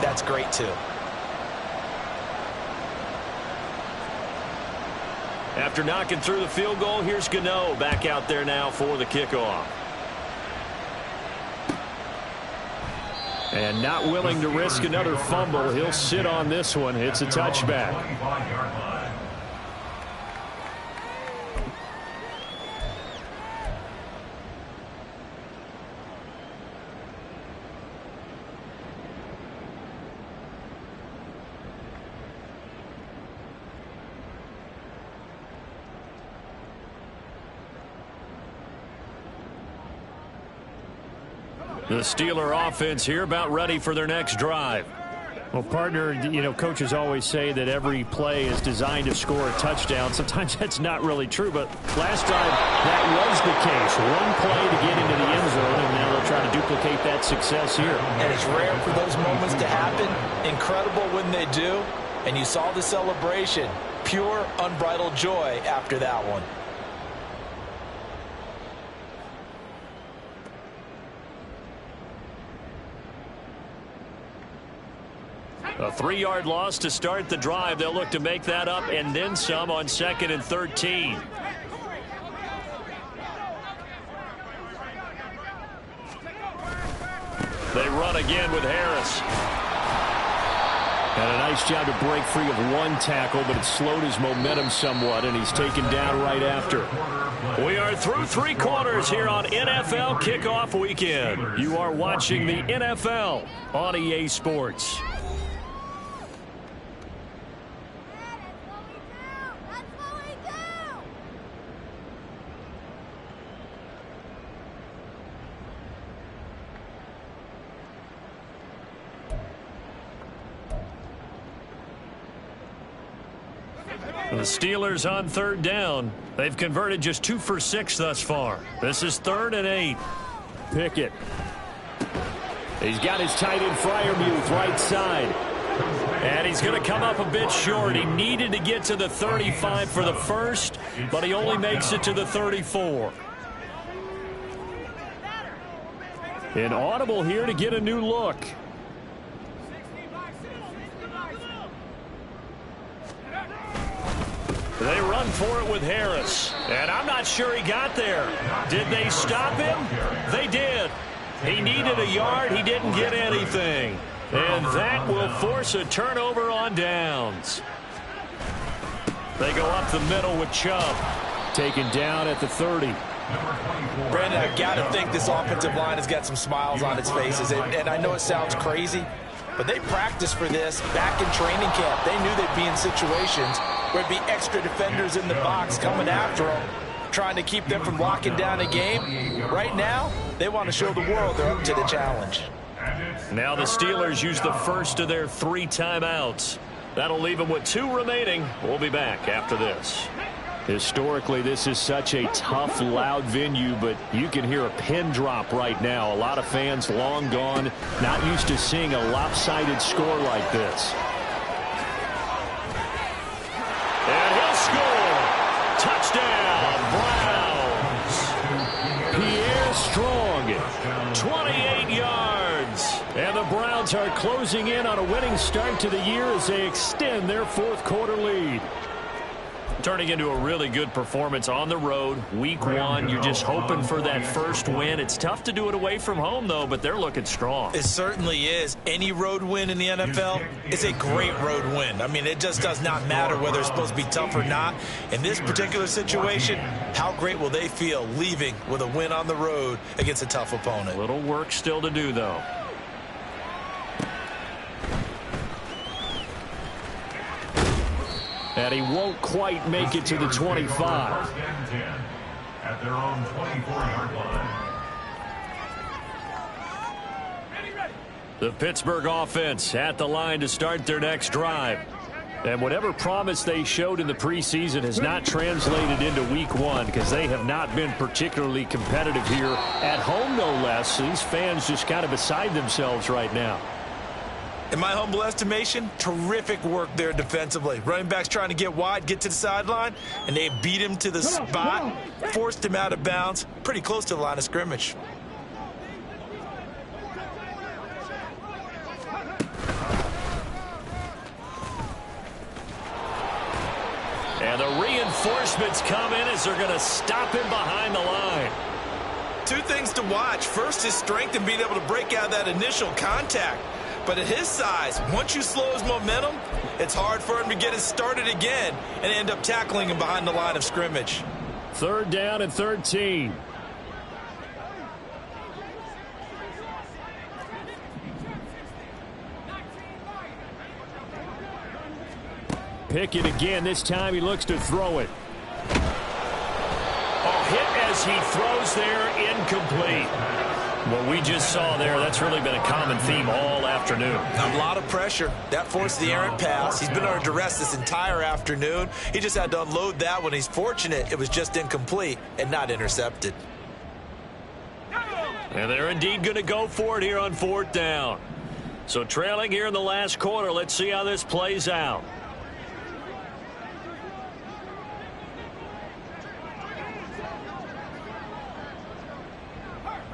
that's great too. After knocking through the field goal, here's Gano back out there now for the kickoff. And not willing to risk another fumble. He'll sit on this one. It's a touchback. The Steeler offense here about ready for their next drive. Well, partner, you know, coaches always say that every play is designed to score a touchdown. Sometimes that's not really true, but last time that was the case. One play to get into the end zone, and now they'll try to duplicate that success here. And it's rare for those moments to happen. Incredible when they do. And you saw the celebration. Pure, unbridled joy after that one. A 3-yard loss to start the drive. They'll look to make that up and then some on 2nd and 13. They run again with Harris. And a nice job to break free of one tackle, but it slowed his momentum somewhat, and he's taken down right after. We are through 3 quarters here on NFL Kickoff Weekend. You are watching the NFL on EA Sports. The Steelers on 3rd down. They've converted just 2 for 6 thus far. This is 3rd and 8. Pickett. He's got his tight end Freiermuth right side. And he's going to come up a bit short. He needed to get to the 35 for the first, but he only makes it to the 34. An audible here to get a new look. They run for it with Harris. And I'm not sure he got there. Did they stop him? They did. He needed a yard. He didn't get anything. And that will force a turnover on downs. They go up the middle with Chubb. Taken down at the 30. Brandon, I've got to think this offensive line has got some smiles on its faces. And I know it sounds crazy, but they practiced for this back in training camp. They knew they'd be in situations where it'd be extra defenders in the box coming after them, trying to keep them from locking down a game. Right now, they want to show the world they're up to the challenge. Now the Steelers use the first of their 3 timeouts. That'll leave them with 2 remaining. We'll be back after this. Historically, this is such a tough, loud venue, but you can hear a pin drop right now. A lot of fans long gone, not used to seeing a lopsided score like this. And he'll score. Touchdown, Browns. Pierre Strong. 28 yards. And the Browns are closing in on a winning start to the year as they extend their 4th quarter lead. Turning into a really good performance on the road. Week 1, you're just hoping for that first win. It's tough to do it away from home, though, but they're looking strong. It certainly is. Any road win in the NFL is a great road win. I mean, it just does not matter whether it's supposed to be tough or not. In this particular situation, how great will they feel leaving with a win on the road against a tough opponent? A little work still to do, though. And he won't quite make it to the 25. First and 10 at their own 24-yard line. The Pittsburgh offense at the line to start their next drive. And whatever promise they showed in the preseason has not translated into week 1 because they have not been particularly competitive here at home, no less. These fans just kind of beside themselves right now. In my humble estimation, terrific work there defensively. Running backs trying to get wide, get to the sideline, and they beat him to the spot, forced him out of bounds, pretty close to the line of scrimmage. And the reinforcements come in as they're going to stop him behind the line. Two things to watch. First, his strength and being able to break out that initial contact. But at his size, once you slow his momentum, it's hard for him to get it started again and end up tackling him behind the line of scrimmage. 3rd down and 13. Pickett again. This time he looks to throw it. Oh, hit as he throws there, incomplete. What we just saw there, that's really been a common theme all afternoon. A lot of pressure. That forced the errant pass. He's been under duress this entire afternoon. He just had to unload that one. He's fortunate it was just incomplete and not intercepted. And they're indeed going to go for it here on 4th down. So trailing here in the last quarter, let's see how this plays out.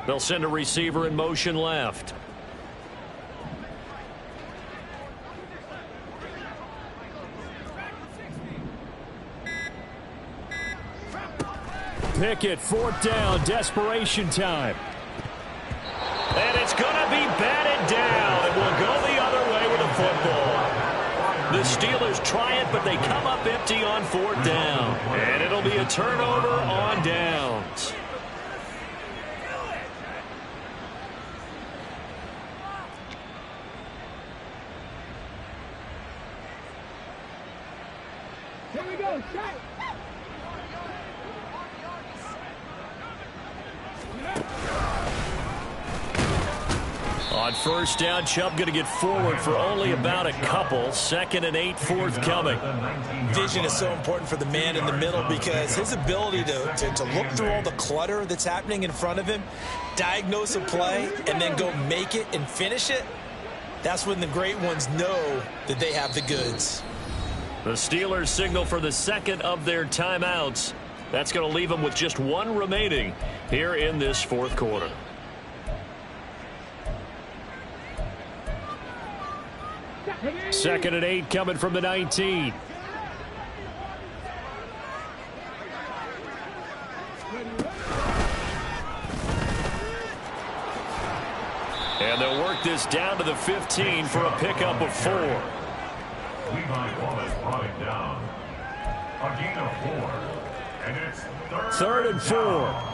They'll send a receiver in motion left. Pickett, 4th down, desperation time. And it's going to be batted down. It will go the other way with the football. The Steelers try it, but they come up empty on 4th down. And it'll be a turnover on downs. Here we go, shot. On 1st down, Chubb going to get forward for only about a couple. 2nd and 8 forthcoming. Vision is so important for the man in the middle because his ability to look through all the clutter that's happening in front of him, diagnose a play, and then go make it and finish it, that's when the great ones know that they have the goods. The Steelers signal for the 2nd of their timeouts. That's going to leave them with just 1 remaining here in this 4th quarter. Second and 8 coming from the 19. And they'll work this down to the 15 for a pickup of 4. Levi Wallace brought it down. A gain of 4. And it's 3rd and 4.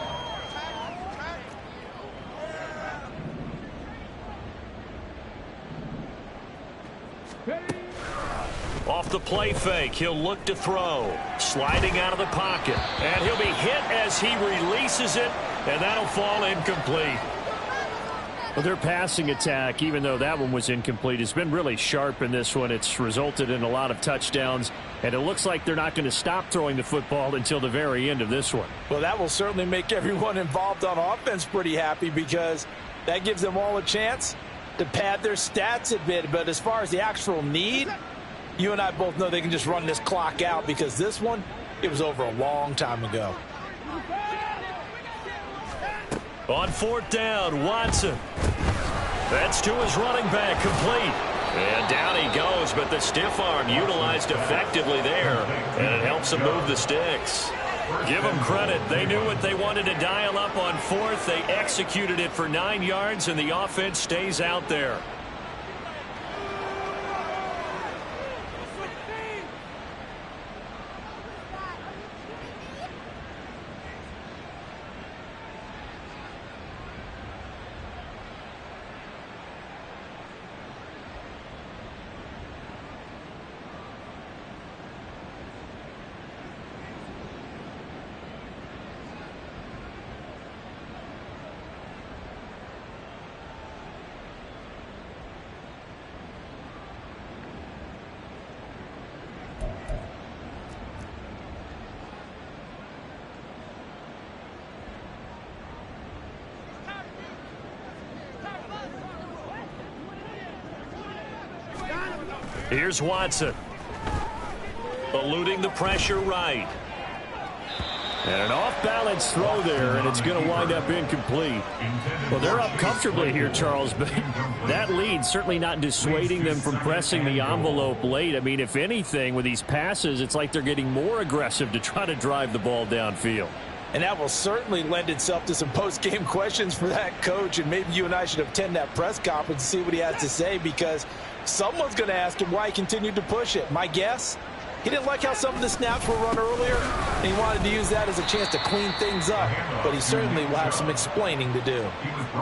Off the play fake, he'll look to throw. Sliding out of the pocket. And he'll be hit as he releases it, and that'll fall incomplete. Well, their passing attack, even though that one was incomplete, has been really sharp in this one. It's resulted in a lot of touchdowns, and it looks like they're not going to stop throwing the football until the very end of this one. Well, that will certainly make everyone involved on offense pretty happy because that gives them all a chance to pad their stats a bit. But as far as the actual need, you and I both know they can just run this clock out because this one, it was over a long time ago. On 4th down, Watson. That's to his running back, complete. And down he goes, but the stiff arm utilized effectively there, and it helps them move the sticks. Give them credit. They knew what they wanted to dial up on fourth. They executed it for 9 yards, and the offense stays out there. Here's Watson. Eluding the pressure right. And an off-balance throw there, and it's going to wind up incomplete. Well, they're up comfortably here, Charles, but that lead certainly not dissuading them from pressing the envelope late. I mean, if anything, with these passes, it's like they're getting more aggressive to try to drive the ball downfield. And that will certainly lend itself to some post-game questions for that coach, and maybe you and I should attend that press conference and see what he has to say, because someone's going to ask him why he continued to push it. My guess, he didn't like how some of the snaps were run earlier, and he wanted to use that as a chance to clean things up, but he certainly will have some explaining to do.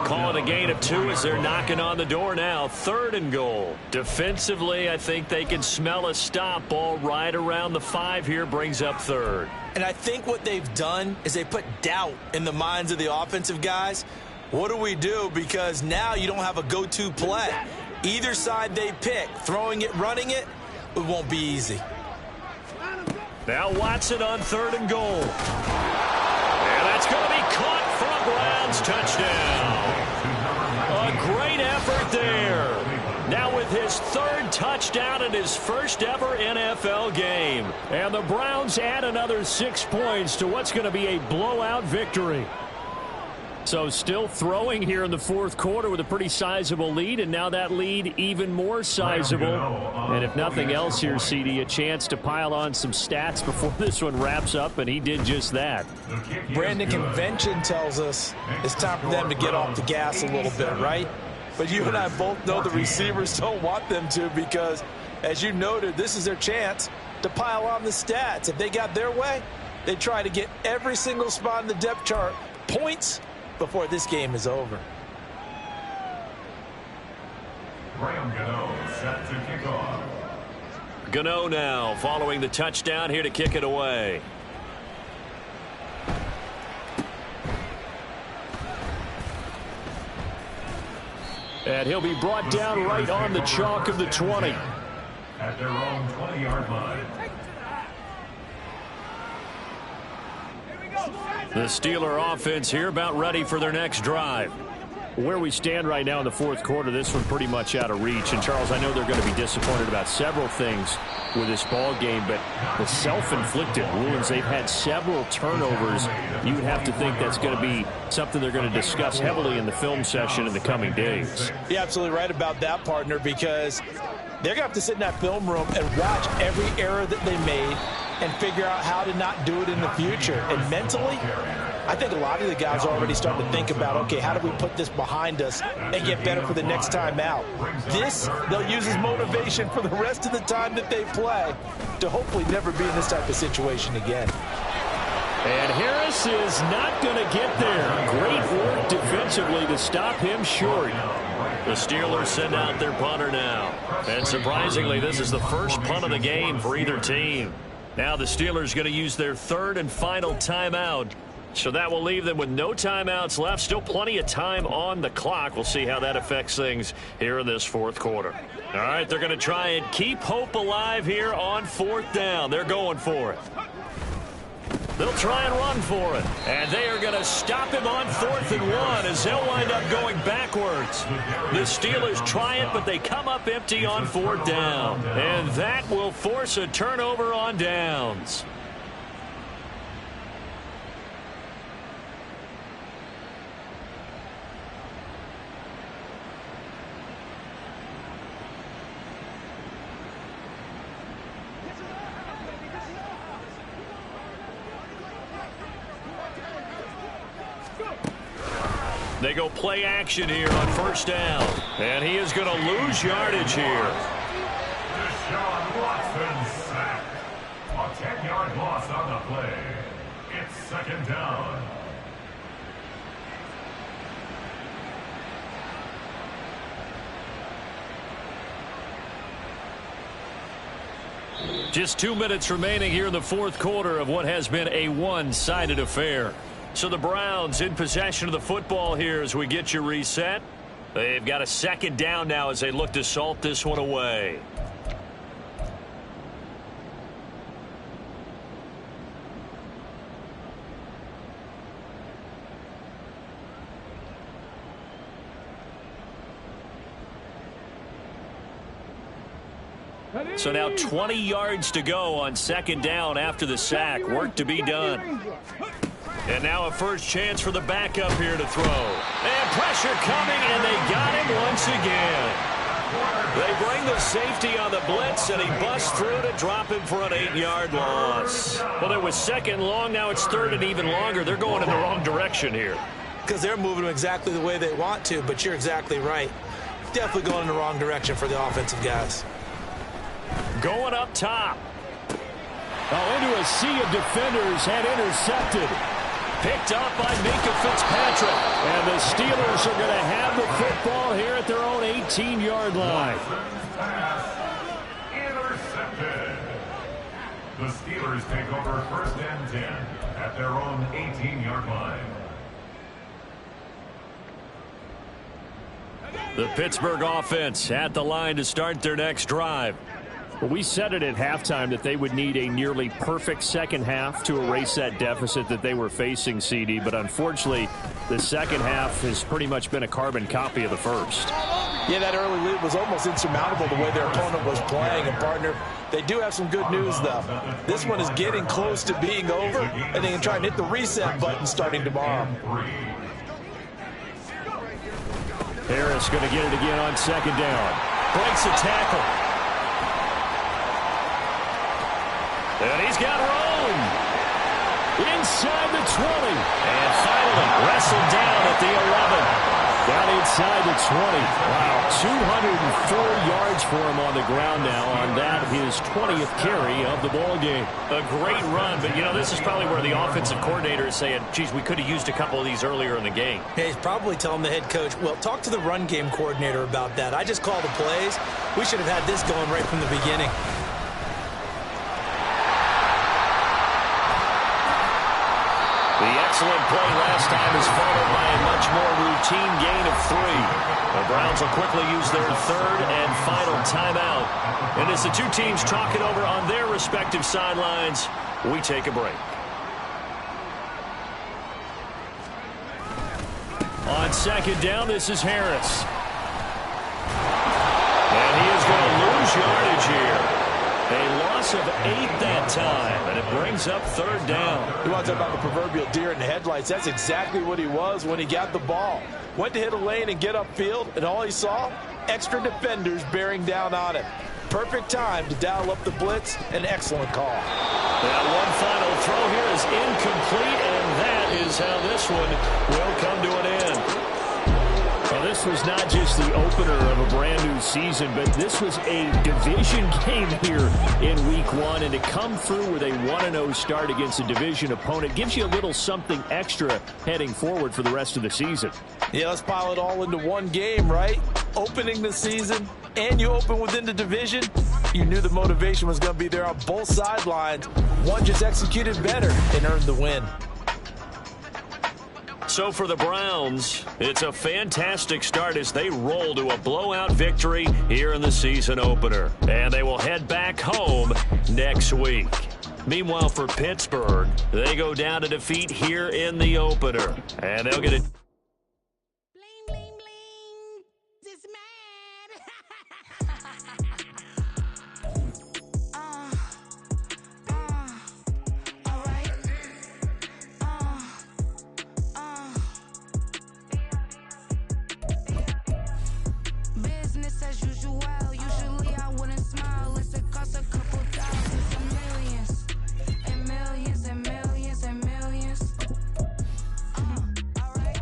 Call it a gain of 2 as they're knocking on the door now. 3rd and goal. Defensively, I think they can smell a stop. Ball right around the 5 here brings up 3rd. And I think what they've done is they put doubt in the minds of the offensive guys. What do we do? Because now you don't have a go-to play. Either side they pick, throwing it, running it, it won't be easy. Now Watson on 3rd and goal. And that's going to be caught for a Browns touchdown. A great effort there. Now with his 3rd touchdown in his first ever NFL game. And the Browns add another 6 points to what's going to be a blowout victory. So still throwing here in the 4th quarter with a pretty sizable lead, and now that lead even more sizable. And if nothing else here, CD, a chance to pile on some stats before this one wraps up, and he did just that. Brandon, convention tells us it's time for them to get off the gas a little bit, right? But you and I both know the receivers don't want them to, because, as you noted, this is their chance to pile on the stats. If they got their way, they try to get every single spot in the depth chart points before this game is over. Graham Gano set to kick off. Gano now following the touchdown here to kick it away. And he'll be brought down right on the chalk of the 20. At their own 20-yard line. The Steeler offense here about ready for their next drive. Where we stand right now in the 4th quarter, this one pretty much out of reach. And, Charles, I know they're going to be disappointed about several things with this ball game, but the self-inflicted wounds, they've had several turnovers. You would have to think that's going to be something they're going to discuss heavily in the film session in the coming days. You're absolutely right about that, partner, because they're going to have to sit in that film room and watch every error that they made and figure out how to not do it in the future. And mentally, I think a lot of the guys are already starting to think about, okay, how do we put this behind us and get better for the next time out? This, they'll use as motivation for the rest of the time that they play to hopefully never be in this type of situation again. And Harris is not going to get there. Great work defensively to stop him short. The Steelers send out their punter now. And surprisingly, this is the first punt of the game for either team. Now the Steelers going to use their 3rd and final timeout. So that will leave them with no timeouts left. Still plenty of time on the clock. We'll see how that affects things here in this 4th quarter. All right, they're going to try and keep hope alive here on 4th down. They're going for it. They'll try and run for it. And they are going to stop him on 4th and 1 as they'll wind up going backwards. The Steelers try it, but they come up empty on 4th down. And that will force a turnover on downs. They go play action here on first down. And he is going to lose yardage here. Deshaun Watson sacked. A 10-yard loss on the play. It's second down. Just 2 minutes remaining here in the fourth quarter of what has been a one-sided affair. So the Browns in possession of the football here as we get you reset. They've got a second down now as they look to salt this one away. So now 20 yards to go on second down after the sack. Work to be done. And now a first chance for the backup here to throw. And pressure coming, and they got him once again. They bring the safety on the blitz, and he busts through to drop him for an 8-yard loss. Well, it was second long. Now it's third and even longer. They're going in the wrong direction here. Because they're moving exactly the way they want to, but you're exactly right. Definitely going in the wrong direction for the offensive guys. Going up top. Into a sea of defenders and intercepted. Picked up by Minka Fitzpatrick. And the Steelers are going to have the football here at their own 18-yard line. Pass intercepted. The Steelers take over first and 10 at their own 18-yard line. The Pittsburgh offense at the line to start their next drive. Well, we said it at halftime that they would need a nearly perfect second half to erase that deficit that they were facing, CD. But unfortunately, the second half has pretty much been a carbon copy of the first. Yeah, that early lead was almost insurmountable the way their opponent was playing. And, partner, they do have some good news, though. This one is getting close to being over, and they can try and hit the reset button starting tomorrow. Harris going to get it again on second down. Breaks a tackle. And he's got room. Inside the 20. And finally wrestled down at the 11. Down inside the 20. Wow, 204 yards for him on the ground now on that, his 20th carry of the ball game. A great run, but, you know, this is probably where the offensive coordinator is saying, geez, we could have used a couple of these earlier in the game. Yeah, he's probably telling the head coach, well, talk to the run game coordinator about that. I just called the plays. We should have had this going right from the beginning. The excellent play last time is followed by a much more routine gain of 3. The Browns will quickly use their third and final timeout. And as the two teams talk it over on their respective sidelines, we take a break. On second down, this is Harris. And he is going to lose yardage here. A loss of 8 that time, and it brings up third down. You want to talk about the proverbial deer in the headlights. That's exactly what he was when he got the ball. Went to hit a lane and get upfield, and all he saw, extra defenders bearing down on him. Perfect time to dial up the blitz. An excellent call. That one final throw here is incomplete, and that is how this one will come to an end. Well, this was not just the opener of a brand-new season, but this was a division game here in Week 1. And to come through with a 1-0 start against a division opponent gives you a little something extra heading forward for the rest of the season. Yeah, let's pile it all into one game, right? Opening the season, and you open within the division. You knew the motivation was going to be there on both sidelines. One just executed better and earned the win. So for the Browns, it's a fantastic start as they roll to a blowout victory here in the season opener. And they will head back home next week. Meanwhile, for Pittsburgh, they go down to defeat here in the opener. And they'll get it. Bling, bling, bling. This mad. All right. Business as usual. Usually I wouldn't smile. It's a cost a couple thousands and millions. And millions and millions and millions. All right.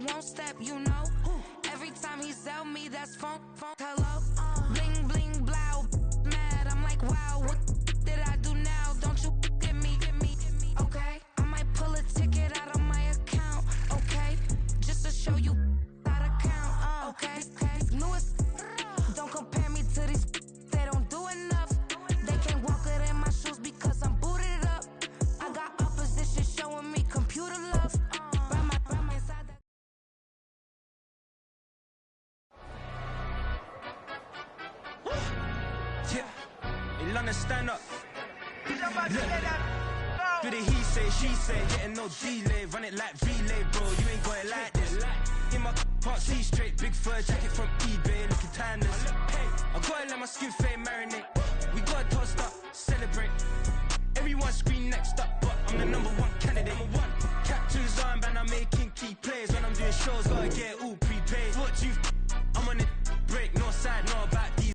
won't step, you know. Every time he sell me, that's funk, hello. Bling, bling, blow, mad. I'm like, wow, what did I do now? Don't you get me, okay? I might pull a ticket out of my account, okay? Just to show you how to count, okay? Newest, don't compare me to these, they don't do enough. They can't walk it in my shoes because I'm booted up. I got opposition showing me computer love. Ram inside the yeah, in London, stand up. Do the he say, she say, getting no delay. Run it like relay, bro, you ain't got it like this. In my can't see straight, big fur jacket from eBay, looking timeless. I gotta let my skin fade marinate. We gotta toast up, celebrate. Everyone scream next up, but I'm the #1 candidate. Captain's armband, I'm making key plays. When I'm doing shows, gotta get all pre